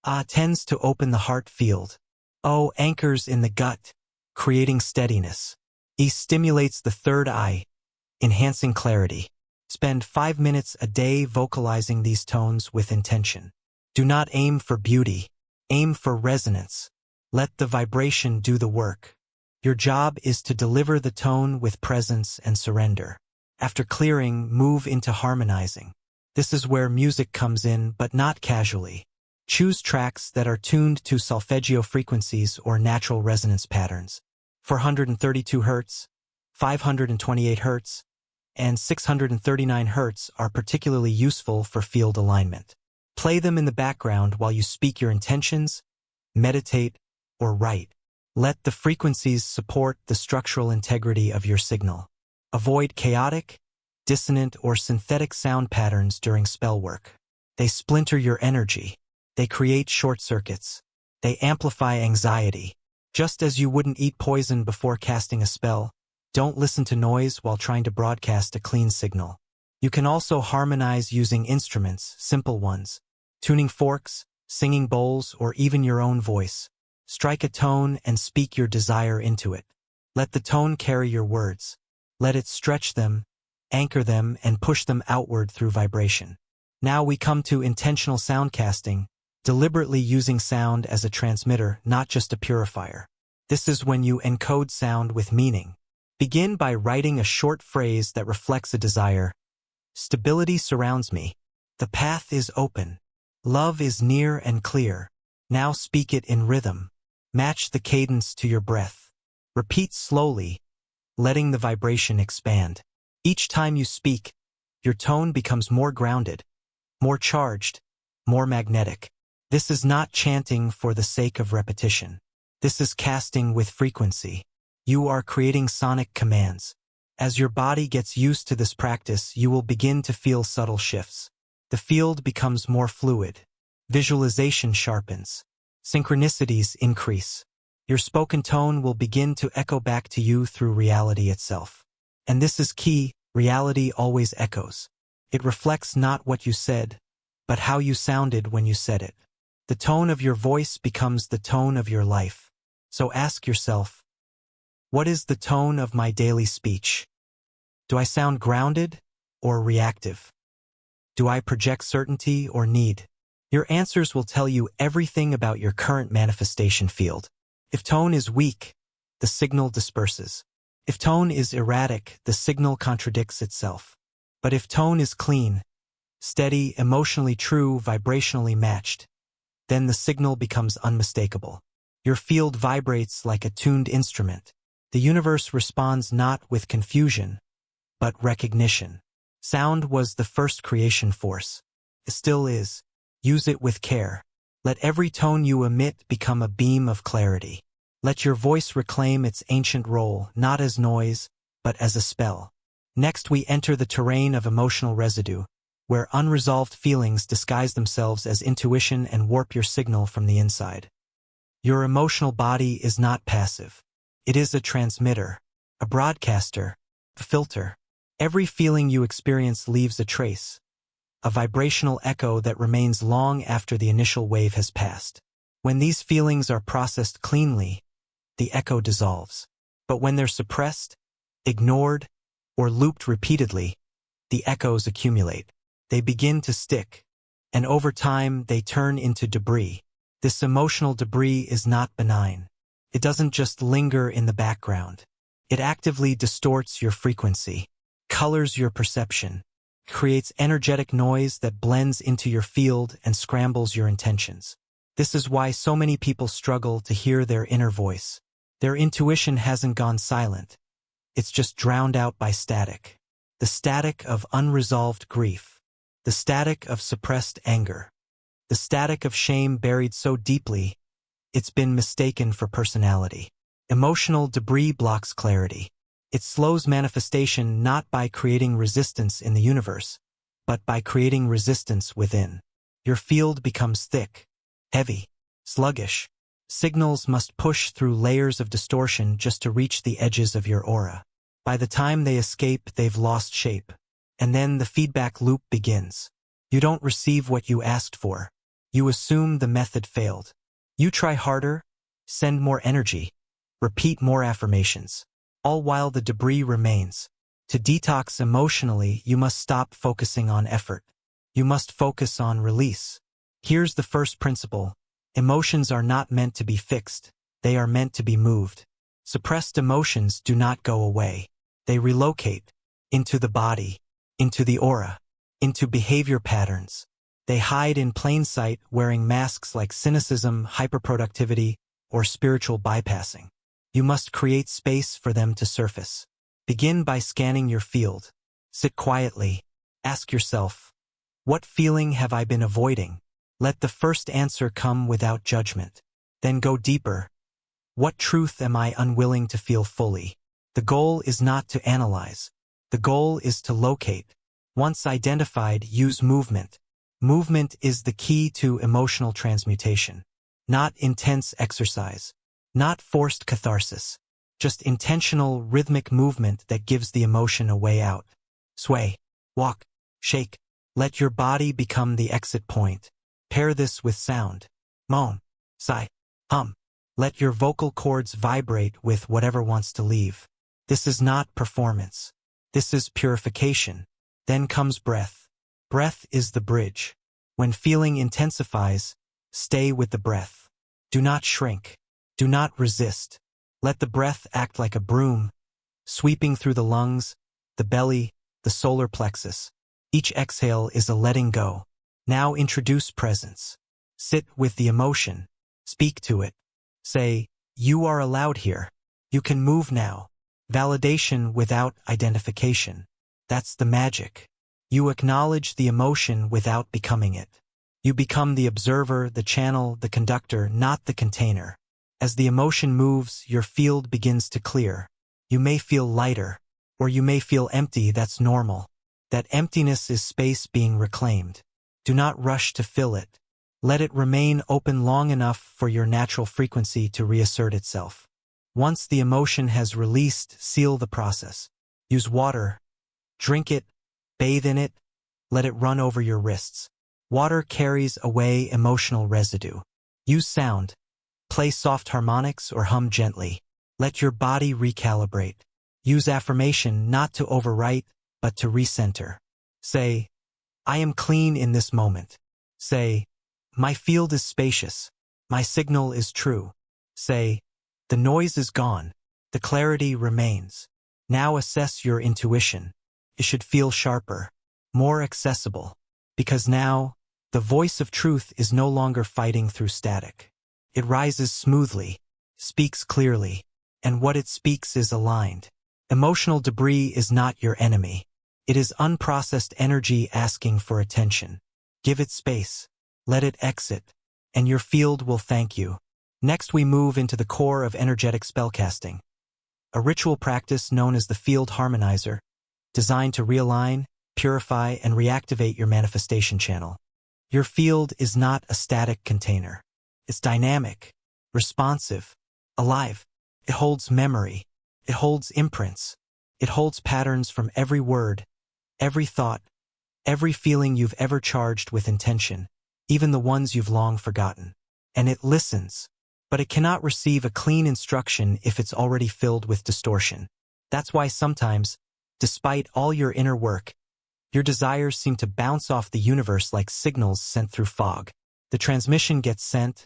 Ah tends to open the heart field. Oh anchors in the gut, creating steadiness. E stimulates the third eye, enhancing clarity. Spend 5 minutes a day vocalizing these tones with intention. Do not aim for beauty. Aim for resonance. Let the vibration do the work. Your job is to deliver the tone with presence and surrender. After clearing, move into harmonizing. This is where music comes in, but not casually. Choose tracks that are tuned to solfeggio frequencies or natural resonance patterns. 432 Hz, 528 Hz, and 639 Hz are particularly useful for field alignment. Play them in the background while you speak your intentions, meditate, or write. Let the frequencies support the structural integrity of your signal. Avoid chaotic, dissonant, or synthetic sound patterns during spell work. They splinter your energy. They create short circuits. They amplify anxiety. Just as you wouldn't eat poison before casting a spell, don't listen to noise while trying to broadcast a clean signal. You can also harmonize using instruments, simple ones, tuning forks, singing bowls, or even your own voice. Strike a tone and speak your desire into it. Let the tone carry your words. Let it stretch them, anchor them, and push them outward through vibration. Now we come to intentional soundcasting, deliberately using sound as a transmitter, not just a purifier. This is when you encode sound with meaning. Begin by writing a short phrase that reflects a desire. Stability surrounds me. The path is open. Love is near and clear. Now speak it in rhythm. Match the cadence to your breath. Repeat slowly, letting the vibration expand. Each time you speak, your tone becomes more grounded, more charged, more magnetic. This is not chanting for the sake of repetition. This is casting with frequency. You are creating sonic commands. As your body gets used to this practice, you will begin to feel subtle shifts. The field becomes more fluid. Visualization sharpens. Synchronicities increase. Your spoken tone will begin to echo back to you through reality itself. And this is key, reality always echoes. It reflects not what you said, but how you sounded when you said it. The tone of your voice becomes the tone of your life. So ask yourself, what is the tone of my daily speech? Do I sound grounded or reactive? Do I project certainty or need? Your answers will tell you everything about your current manifestation field. If tone is weak, the signal disperses. If tone is erratic, the signal contradicts itself. But if tone is clean, steady, emotionally true, vibrationally matched, then the signal becomes unmistakable. Your field vibrates like a tuned instrument. The universe responds not with confusion, but recognition. Sound was the first creation force. It still is. Use it with care. Let every tone you emit become a beam of clarity. Let your voice reclaim its ancient role, not as noise, but as a spell. Next, we enter the terrain of emotional residue, where unresolved feelings disguise themselves as intuition and warp your signal from the inside. Your emotional body is not passive. It is a transmitter, a broadcaster, a filter. Every feeling you experience leaves a trace, a vibrational echo that remains long after the initial wave has passed. When these feelings are processed cleanly, the echo dissolves. But when they're suppressed, ignored, or looped repeatedly, the echoes accumulate. They begin to stick, and over time they turn into debris. This emotional debris is not benign. It doesn't just linger in the background. It actively distorts your frequency, colors your perception, creates energetic noise that blends into your field and scrambles your intentions. This is why so many people struggle to hear their inner voice. Their intuition hasn't gone silent. It's just drowned out by static. The static of unresolved grief. The static of suppressed anger. The static of shame buried so deeply, it's been mistaken for personality. Emotional debris blocks clarity. It slows manifestation not by creating resistance in the universe, but by creating resistance within. Your field becomes thick, heavy, sluggish. Signals must push through layers of distortion just to reach the edges of your aura. By the time they escape, they've lost shape. And then the feedback loop begins. You don't receive what you asked for. You assume the method failed. You try harder, send more energy, repeat more affirmations, all while the debris remains. To detox emotionally, you must stop focusing on effort. You must focus on release. Here's the first principle. Emotions are not meant to be fixed. They are meant to be moved. Suppressed emotions do not go away. They relocate into the body, into the aura, into behavior patterns. They hide in plain sight, wearing masks like cynicism, hyperproductivity, or spiritual bypassing. You must create space for them to surface. Begin by scanning your field. Sit quietly. Ask yourself, what feeling have I been avoiding? Let the first answer come without judgment. Then go deeper. What truth am I unwilling to feel fully? The goal is not to analyze. The goal is to locate. Once identified, use movement. Movement is the key to emotional transmutation. Not intense exercise. Not forced catharsis. Just intentional, rhythmic movement that gives the emotion a way out. Sway. Walk. Shake. Let your body become the exit point. Pair this with sound. Moan. Sigh. Hum. Let your vocal cords vibrate with whatever wants to leave. This is not performance. This is purification. Then comes breath. Breath is the bridge. When feeling intensifies, stay with the breath. Do not shrink. Do not resist. Let the breath act like a broom, sweeping through the lungs, the belly, the solar plexus. Each exhale is a letting go. Now introduce presence. Sit with the emotion. Speak to it. Say, you are allowed here. You can move now. Validation without identification. That's the magic. You acknowledge the emotion without becoming it. You become the observer, the channel, the conductor, not the container. As the emotion moves, your field begins to clear. You may feel lighter, or you may feel empty. That's normal. That emptiness is space being reclaimed. Do not rush to fill it. Let it remain open long enough for your natural frequency to reassert itself. Once the emotion has released, seal the process. Use water. Drink it. Bathe in it. Let it run over your wrists. Water carries away emotional residue. Use sound. Play soft harmonics or hum gently. Let your body recalibrate. Use affirmation not to overwrite, but to recenter. Say, I am clean in this moment. Say, my field is spacious. My signal is true. Say, the noise is gone. The clarity remains. Now assess your intuition. It should feel sharper, more accessible, because now, the voice of truth is no longer fighting through static. It rises smoothly, speaks clearly, and what it speaks is aligned. Emotional debris is not your enemy. It is unprocessed energy asking for attention. Give it space. Let it exit, and your field will thank you. Next we move into the core of energetic spellcasting. A ritual practice known as the Field Harmonizer, designed to realign, purify, and reactivate your manifestation channel. Your field is not a static container. It's dynamic, responsive, alive. It holds memory. It holds imprints. It holds patterns from every word, every thought, every feeling you've ever charged with intention, even the ones you've long forgotten. And it listens, but it cannot receive a clean instruction if it's already filled with distortion. That's why sometimes, despite all your inner work, your desires seem to bounce off the universe like signals sent through fog. The transmission gets sent,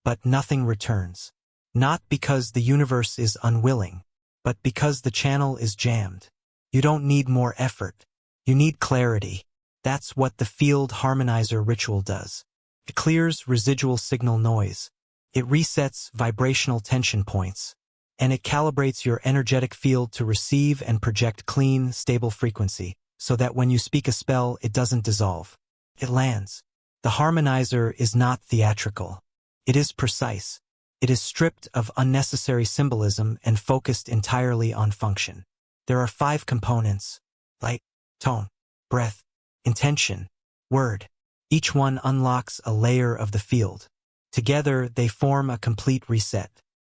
but nothing returns. Not because the universe is unwilling, but because the channel is jammed. You don't need more effort. You need clarity. That's what the Field Harmonizer Ritual does. It clears residual signal noise. It resets vibrational tension points. And it calibrates your energetic field to receive and project clean, stable frequency, so that when you speak a spell, it doesn't dissolve. It lands. The harmonizer is not theatrical. It is precise. It is stripped of unnecessary symbolism and focused entirely on function. There are 5 components: light, tone, breath, intention, word. Each one unlocks a layer of the field. Together, they form a complete reset.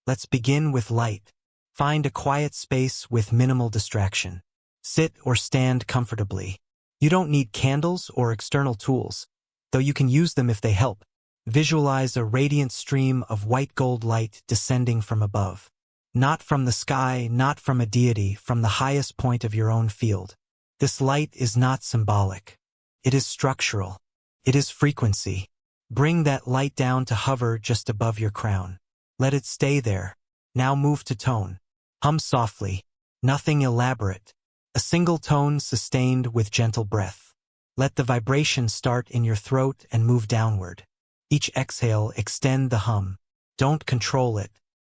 Let's begin with light. Find a quiet space with minimal distraction. Sit or stand comfortably. You don't need candles or external tools, though you can use them if they help. Visualize a radiant stream of white gold light descending from above. Not from the sky, not from a deity, from the highest point of your own field. This light is not symbolic. It is structural. It is frequency. Bring that light down to hover just above your crown. Let it stay there. Now move to tone. Hum softly. Nothing elaborate. A single tone sustained with gentle breath. Let the vibration start in your throat and move downward. Each exhale, extend the hum. Don't control it.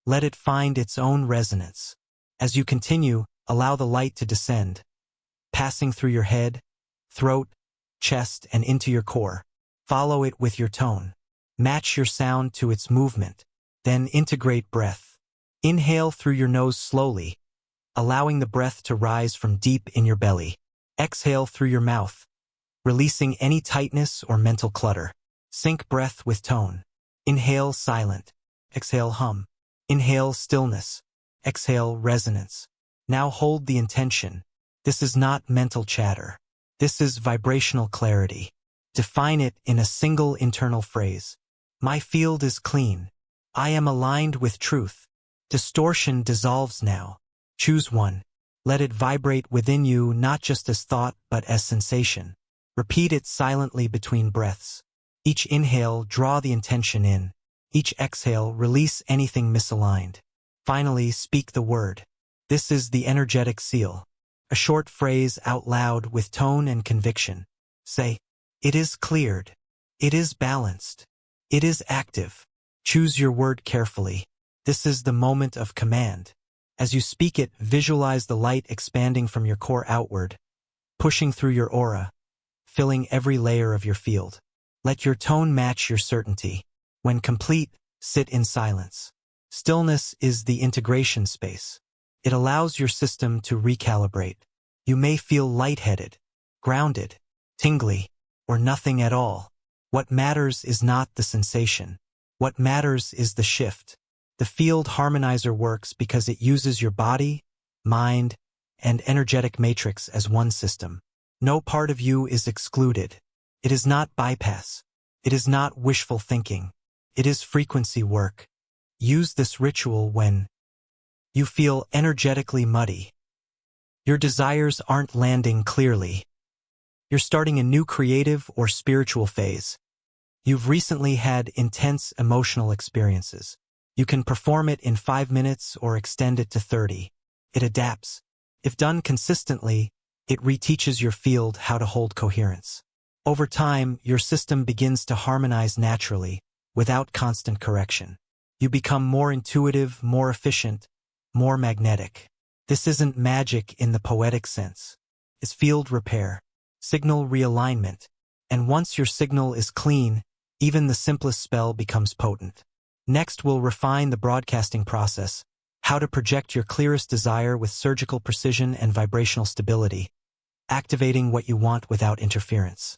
Let it find its own resonance. As you continue, allow the light to descend, passing through your head, throat, chest, and into your core. Follow it with your tone. Match your sound to its movement. Then integrate breath. Inhale through your nose slowly, allowing the breath to rise from deep in your belly. Exhale through your mouth, releasing any tightness or mental clutter. Sync breath with tone. Inhale silent. Exhale hum. Inhale stillness. Exhale resonance. Now hold the intention. This is not mental chatter. This is vibrational clarity. Define it in a single internal phrase. My field is clean. I am aligned with truth. Distortion dissolves now. Choose one. Let it vibrate within you not just as thought but as sensation. Repeat it silently between breaths. Each inhale, draw the intention in. Each exhale, release anything misaligned. Finally, speak the word. This is the energetic seal. A short phrase out loud with tone and conviction. Say, it is cleared. It is balanced. It is active. Choose your word carefully. This is the moment of command. As you speak it, visualize the light expanding from your core outward, pushing through your aura, filling every layer of your field. Let your tone match your certainty. When complete, sit in silence. Stillness is the integration space. It allows your system to recalibrate. You may feel lightheaded, grounded, tingly, or nothing at all. What matters is not the sensation. What matters is the shift. The Field Harmonizer works because it uses your body, mind, and energetic matrix as one system. No part of you is excluded. It is not bypass. It is not wishful thinking. It is frequency work. Use this ritual when you feel energetically muddy. Your desires aren't landing clearly. You're starting a new creative or spiritual phase. You've recently had intense emotional experiences. You can perform it in 5 minutes or extend it to 30. It adapts. If done consistently, it reteaches your field how to hold coherence. Over time, your system begins to harmonize naturally, without constant correction. You become more intuitive, more efficient, more magnetic. This isn't magic in the poetic sense. It's field repair, signal realignment, and once your signal is clean, even the simplest spell becomes potent. Next, we'll refine the broadcasting process, how to project your clearest desire with surgical precision and vibrational stability, activating what you want without interference.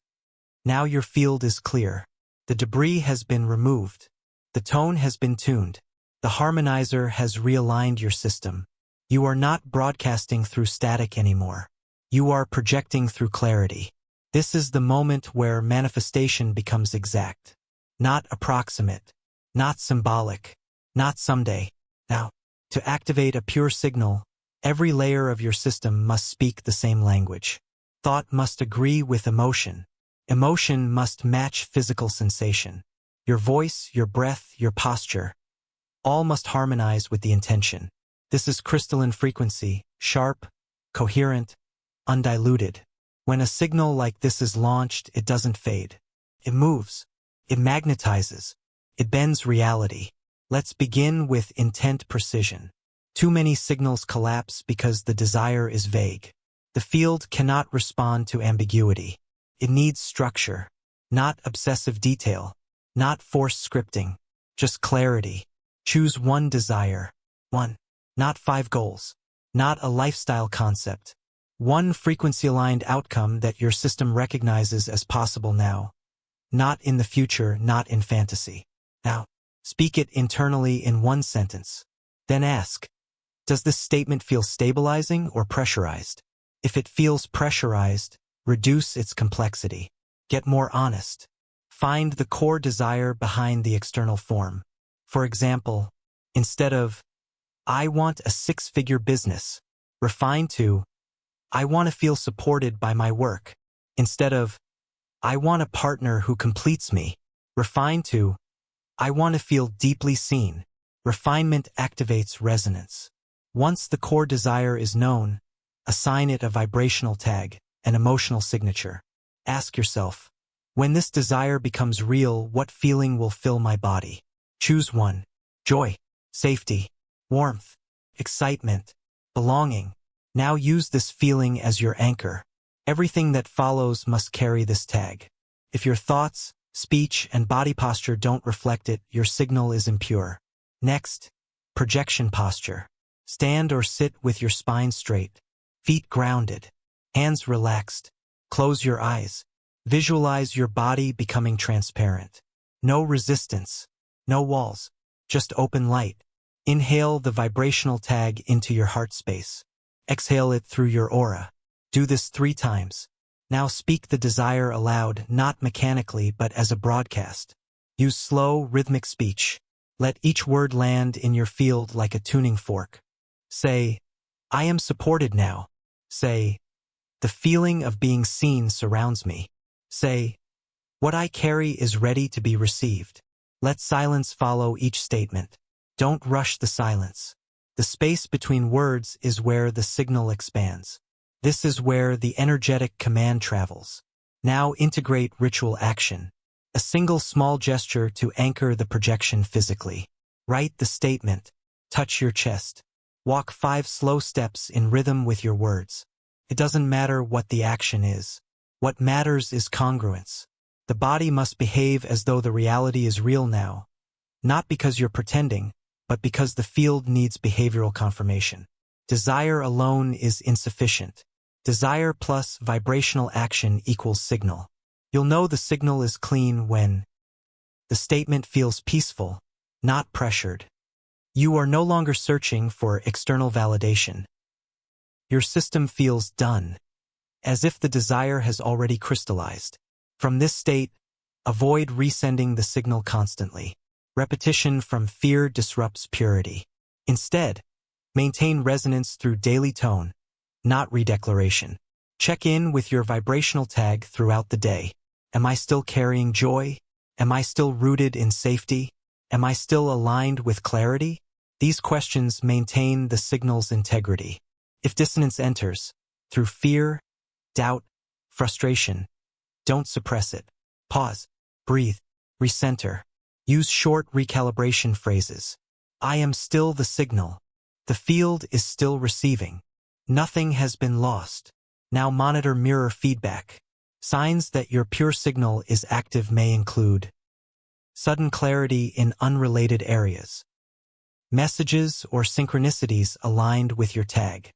Now your field is clear. The debris has been removed. The tone has been tuned. The harmonizer has realigned your system. You are not broadcasting through static anymore. You are projecting through clarity. This is the moment where manifestation becomes exact. Not approximate. Not symbolic. Not someday. Now, to activate a pure signal, every layer of your system must speak the same language. Thought must agree with emotion. Emotion must match physical sensation. Your voice, your breath, your posture, all must harmonize with the intention. This is crystalline frequency, sharp, coherent, undiluted. When a signal like this is launched, it doesn't fade. It moves. It magnetizes. It bends reality. Let's begin with intent precision. Too many signals collapse because the desire is vague. The field cannot respond to ambiguity. It needs structure, not obsessive detail, not forced scripting, just clarity. Choose one desire, one, not 5 goals, not a lifestyle concept, one frequency-aligned outcome that your system recognizes as possible now, not in the future, not in fantasy. Now, speak it internally in one sentence. Then ask, does this statement feel stabilizing or pressurized? If it feels pressurized, reduce its complexity. Get more honest. Find the core desire behind the external form. For example, instead of, I want a six-figure business. Refine to, I want to feel supported by my work. Instead of, I want a partner who completes me. Refine to, I want to feel deeply seen. Refinement activates resonance. Once the core desire is known, assign it a vibrational tag, an emotional signature. Ask yourself, when this desire becomes real, what feeling will fill my body? Choose one. Joy, safety, warmth, excitement, belonging. Now use this feeling as your anchor. Everything that follows must carry this tag. If your thoughts, speech, and body posture don't reflect it, your signal is impure. Next, projection posture. Stand or sit with your spine straight, feet grounded, hands relaxed. Close your eyes. Visualize your body becoming transparent. No resistance, no walls, just open light. Inhale the vibrational tag into your heart space. Exhale it through your aura. Do this 3 times. Now speak the desire aloud, not mechanically but as a broadcast. Use slow, rhythmic speech. Let each word land in your field like a tuning fork. Say, I am supported now. Say, the feeling of being seen surrounds me. Say, what I carry is ready to be received. Let silence follow each statement. Don't rush the silence. The space between words is where the signal expands. This is where the energetic command travels. Now integrate ritual action. A single small gesture to anchor the projection physically. Write the statement. Touch your chest. Walk 5 slow steps in rhythm with your words. It doesn't matter what the action is. What matters is congruence. The body must behave as though the reality is real now. Not because you're pretending, but because the field needs behavioral confirmation. Desire alone is insufficient. Desire plus vibrational action equals signal. You'll know the signal is clean when the statement feels peaceful, not pressured. You are no longer searching for external validation. Your system feels done, as if the desire has already crystallized. From this state, avoid resending the signal constantly. Repetition from fear disrupts purity. Instead, maintain resonance through daily tone, not redeclaration. Check in with your vibrational tag throughout the day. Am I still carrying joy? Am I still rooted in safety? Am I still aligned with clarity? These questions maintain the signal's integrity. If dissonance enters, through fear, doubt, frustration, don't suppress it. Pause, breathe, recenter. Use short recalibration phrases. I am still the signal. The field is still receiving. Nothing has been lost. Now monitor mirror feedback. Signs that your pure signal is active may include sudden clarity in unrelated areas, messages or synchronicities aligned with your tag,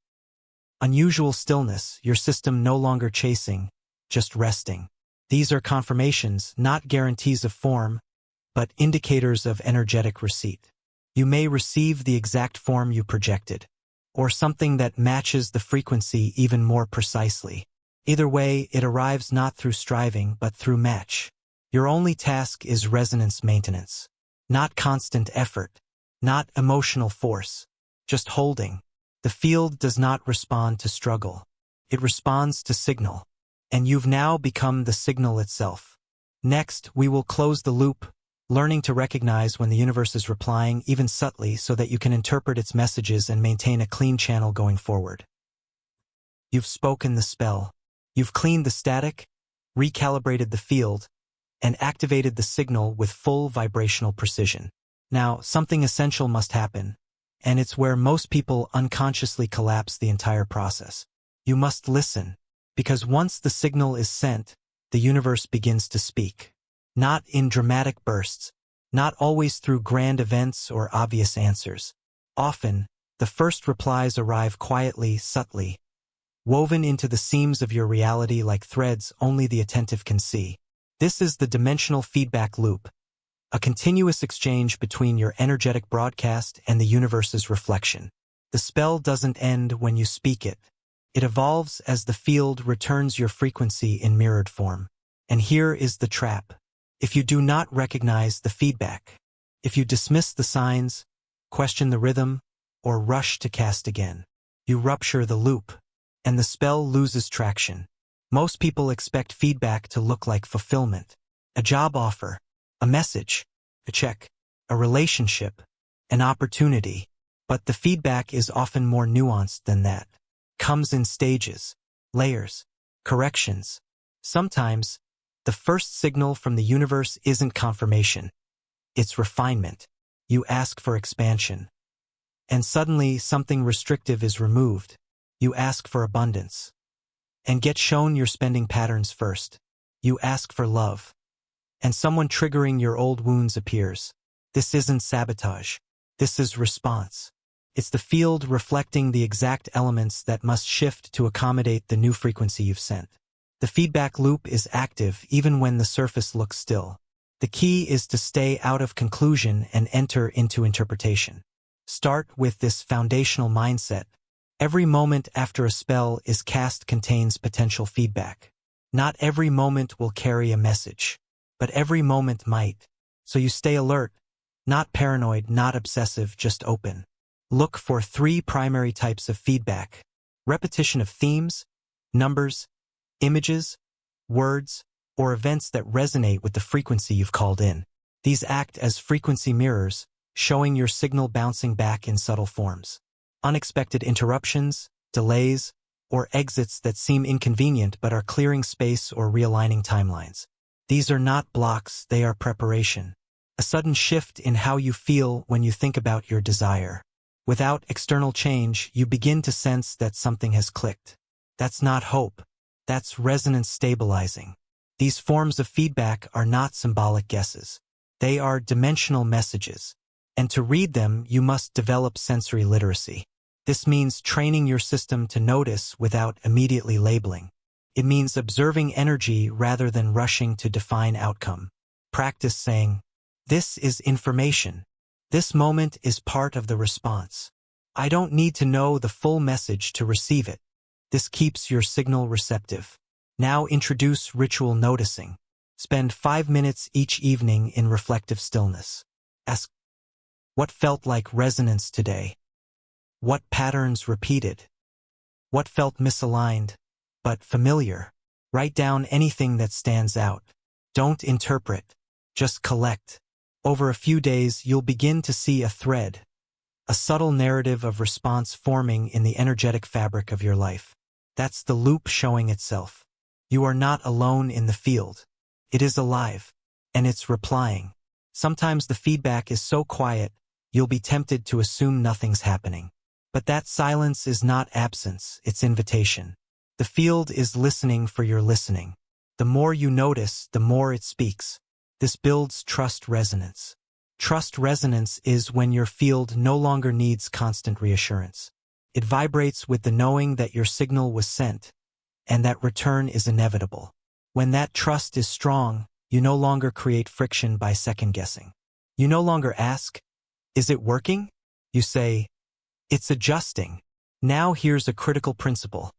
unusual stillness, your system no longer chasing, just resting. These are confirmations, not guarantees of form, but indicators of energetic receipt. You may receive the exact form you projected, or something that matches the frequency even more precisely. Either way, it arrives not through striving but through match. Your only task is resonance maintenance, not constant effort, not emotional force, just holding. The field does not respond to struggle. It responds to signal. And you've now become the signal itself. Next, we will close the loop, learning to recognize when the universe is replying, even subtly, so that you can interpret its messages and maintain a clean channel going forward. You've spoken the spell. You've cleaned the static, recalibrated the field, and activated the signal with full vibrational precision. Now, something essential must happen, and it's where most people unconsciously collapse the entire process. You must listen, because once the signal is sent, the universe begins to speak. Not in dramatic bursts, not always through grand events or obvious answers. Often, the first replies arrive quietly, subtly, woven into the seams of your reality like threads only the attentive can see. This is the dimensional feedback loop, a continuous exchange between your energetic broadcast and the universe's reflection. The spell doesn't end when you speak it. It evolves as the field returns your frequency in mirrored form. And here is the trap. If you do not recognize the feedback, if you dismiss the signs, question the rhythm, or rush to cast again. You rupture the loop, and the spell loses traction. Most people expect feedback to look like fulfillment. A job offer, a message, a check, a relationship, an opportunity. But the feedback is often more nuanced than that. Comes in stages, layers, corrections. Sometimes, the first signal from the universe isn't confirmation. It's refinement. You ask for expansion. And suddenly something restrictive is removed. You ask for abundance. And get shown your spending patterns first. You ask for love. And someone triggering your old wounds appears. This isn't sabotage. This is response. It's the field reflecting the exact elements that must shift to accommodate the new frequency you've sent. The feedback loop is active even when the surface looks still. The key is to stay out of conclusion and enter into interpretation. Start with this foundational mindset. Every moment after a spell is cast contains potential feedback. Not every moment will carry a message, but every moment might. So you stay alert, not paranoid, not obsessive, just open. Look for 3 primary types of feedback: repetition of themes, numbers, images, words, or events that resonate with the frequency you've called in. These act as frequency mirrors, showing your signal bouncing back in subtle forms. Unexpected interruptions, delays, or exits that seem inconvenient but are clearing space or realigning timelines. These are not blocks, they are preparation. A sudden shift in how you feel when you think about your desire. Without external change, you begin to sense that something has clicked. That's not hope. That's resonance stabilizing. These forms of feedback are not symbolic guesses. They are dimensional messages. And to read them, you must develop sensory literacy. This means training your system to notice without immediately labeling. It means observing energy rather than rushing to define outcome. Practice saying, "This is information. This moment is part of the response. I don't need to know the full message to receive it." This keeps your signal receptive. Now introduce ritual noticing. Spend 5 minutes each evening in reflective stillness. Ask, what felt like resonance today? What patterns repeated? What felt misaligned, but familiar? Write down anything that stands out. Don't interpret, just collect. Over a few days, you'll begin to see a thread, a subtle narrative of response forming in the energetic fabric of your life. That's the loop showing itself. You are not alone in the field. It is alive, and it's replying. Sometimes the feedback is so quiet, you'll be tempted to assume nothing's happening. But that silence is not absence, it's invitation. The field is listening for your listening. The more you notice, the more it speaks. This builds trust resonance. Trust resonance is when your field no longer needs constant reassurance. It vibrates with the knowing that your signal was sent, and that return is inevitable. When that trust is strong, you no longer create friction by second-guessing. You no longer ask, "Is it working?" You say, "It's adjusting." Now here's a critical principle.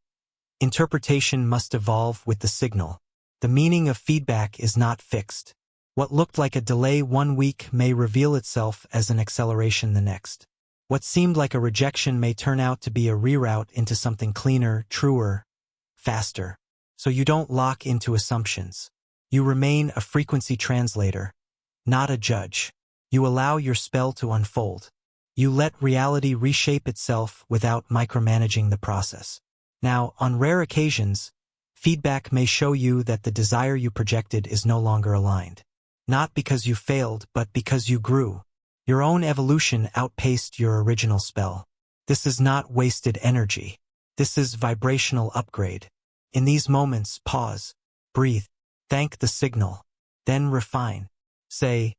Interpretation must evolve with the signal. The meaning of feedback is not fixed. What looked like a delay one week may reveal itself as an acceleration the next. What seemed like a rejection may turn out to be a reroute into something cleaner, truer, faster. So you don't lock into assumptions. You remain a frequency translator, not a judge. You allow your spell to unfold. You let reality reshape itself without micromanaging the process. Now, on rare occasions, feedback may show you that the desire you projected is no longer aligned. Not because you failed, but because you grew. Your own evolution outpaced your original spell. This is not wasted energy. This is vibrational upgrade. In these moments, pause, breathe, thank the signal, then refine. Say,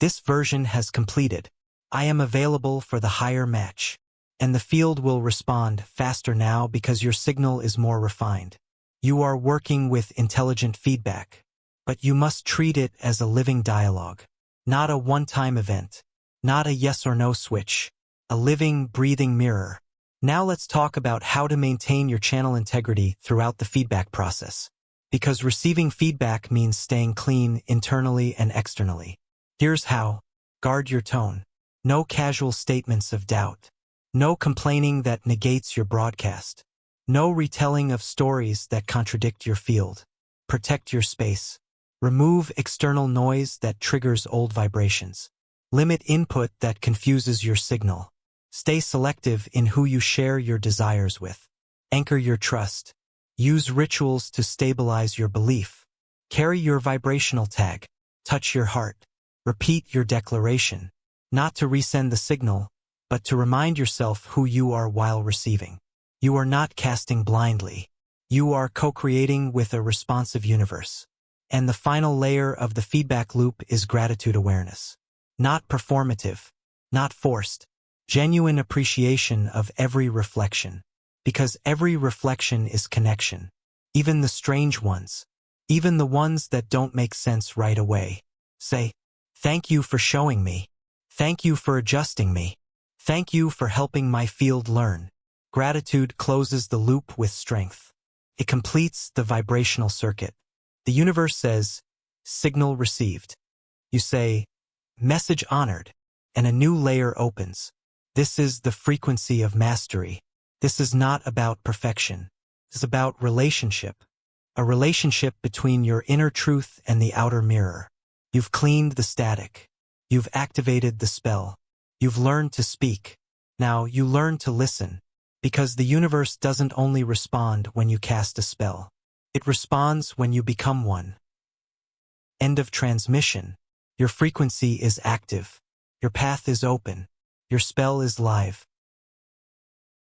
"This version has completed. I am available for the higher match." And the field will respond faster now because your signal is more refined. You are working with intelligent feedback, but you must treat it as a living dialogue, not a one-time event, not a yes or no switch, a living, breathing mirror. Now let's talk about how to maintain your channel integrity throughout the feedback process. Because receiving feedback means staying clean internally and externally. Here's how. Guard your tone. No casual statements of doubt. No complaining that negates your broadcast. No retelling of stories that contradict your field. Protect your space. Remove external noise that triggers old vibrations. Limit input that confuses your signal. Stay selective in who you share your desires with. Anchor your trust. Use rituals to stabilize your belief. Carry your vibrational tag. Touch your heart. Repeat your declaration. Not to resend the signal, but to remind yourself who you are while receiving. You are not casting blindly. You are co-creating with a responsive universe. And the final layer of the feedback loop is gratitude awareness. Not performative, not forced. Genuine appreciation of every reflection. Because every reflection is connection. Even the strange ones. Even the ones that don't make sense right away. Say, thank you for showing me. Thank you for adjusting me. Thank you for helping my field learn. Gratitude closes the loop with strength. It completes the vibrational circuit. The universe says, signal received. You say, message honored, and a new layer opens. This is the frequency of mastery. This is not about perfection. It's about relationship. A relationship between your inner truth and the outer mirror. You've cleaned the static. You've activated the spell. You've learned to speak. Now you learn to listen. Because the universe doesn't only respond when you cast a spell. It responds when you become one. End of transmission. Your frequency is active. Your path is open. Your spell is live.